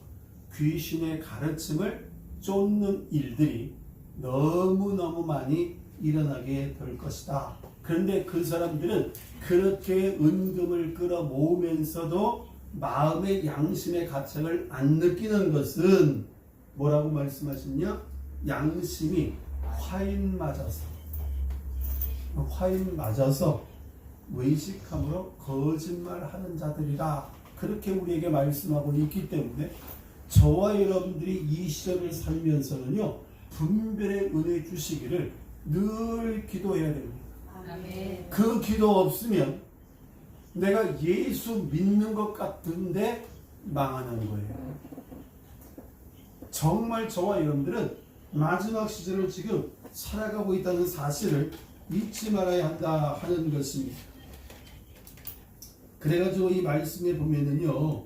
귀신의 가르침을 쫓는 일들이 너무너무 많이 일어나게 될 것이다. 그런데 그 사람들은 그렇게 은금을 끌어 모으면서도 마음의 양심의 가책을 안 느끼는 것은 뭐라고 말씀하시냐? 양심이 화인 맞아서 외식함으로 거짓말하는 자들이라, 그렇게 우리에게 말씀하고 있기 때문에 저와 여러분들이 이 시절을 살면서는요, 분별의 은혜 주시기를 늘 기도해야 됩니다. 아멘. 그 기도 없으면 내가 예수 믿는 것 같은데 망하는 거예요. 정말 저와 여러분들은 마지막 시절을 지금 살아가고 있다는 사실을 잊지 말아야 한다 하는 것입니다. 그래가지고 이 말씀에 보면은요,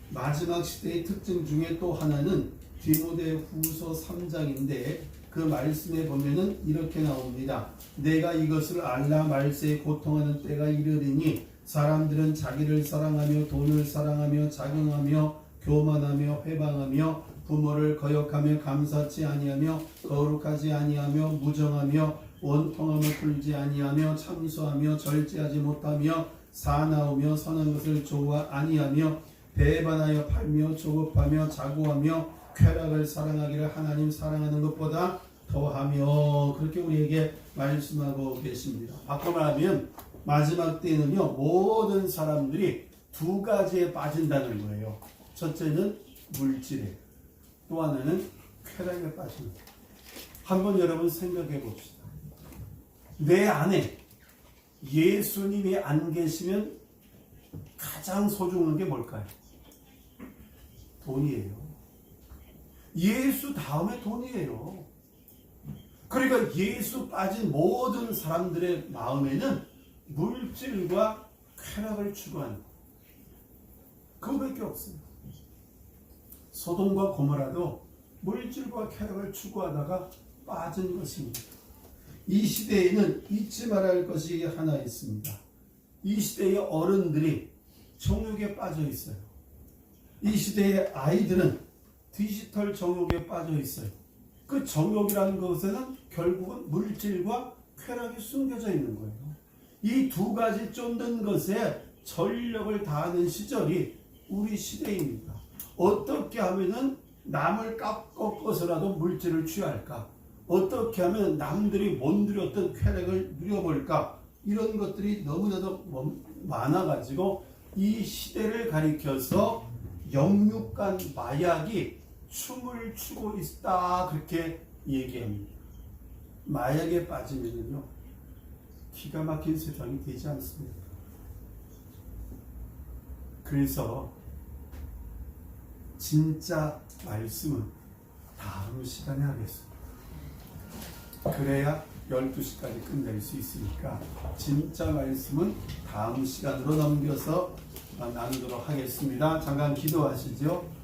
마지막 시대의 특징 중에 또 하나는 디모데후서 3장인데 그 말씀에 보면은 이렇게 나옵니다. 내가 이것을 알라 말세에 고통하는 때가 이르리니 사람들은 자기를 사랑하며 돈을 사랑하며 자경하며 교만하며 회방하며 부모를 거역하며 감사치 아니하며 거룩하지 아니하며 무정하며 원통함을 풀지 아니하며 참소하며 절제하지 못하며 사나우며 선한 것을 좋아 아니하며 배반하여 팔며 조급하며 자고하며 쾌락을 사랑하기를 하나님 사랑하는 것보다 더하며, 그렇게 우리에게 말씀하고 계십니다. 바꿔 말하면 마지막 때는요, 모든 사람들이 두 가지에 빠진다는 거예요. 첫째는 물질에, 또 하나는 쾌락에 빠진다. 한번 여러분 생각해 봅시다. 내 안에 예수님이 안 계시면 가장 소중한 게 뭘까요? 돈이에요. 예수 다음에 돈이에요. 그러니까 예수 빠진 모든 사람들의 마음에는 물질과 쾌락을 추구하는 것, 그거밖에 없어요. 소돔과 고모라도 물질과 쾌락을 추구하다가 빠진 것입니다. 이 시대에는 잊지 말아야 할 것이 하나 있습니다. 이 시대의 어른들이 정욕에 빠져 있어요. 이 시대의 아이들은 디지털 정욕에 빠져 있어요. 그 정욕이라는 것에는 결국은 물질과 쾌락이 숨겨져 있는 거예요. 이 두 가지 쫓는 것에 전력을 다하는 시절이 우리 시대입니다. 어떻게 하면은 남을 꺾어서라도 물질을 취할까? 어떻게 하면 남들이 못 누렸던 쾌락을 누려볼까? 이런 것들이 너무나도 많아가지고 이 시대를 가리켜서 영육간 마약이 춤을 추고 있다, 그렇게 얘기합니다. 마약에 빠지면요, 기가 막힌 세상이 되지 않습니까? 그래서 진짜 말씀은 다음 시간에 하겠습니다. 그래야 12시까지 끝낼 수 있으니까 진짜 말씀은 다음 시간으로 넘겨서 나누도록 하겠습니다. 잠깐 기도하시죠.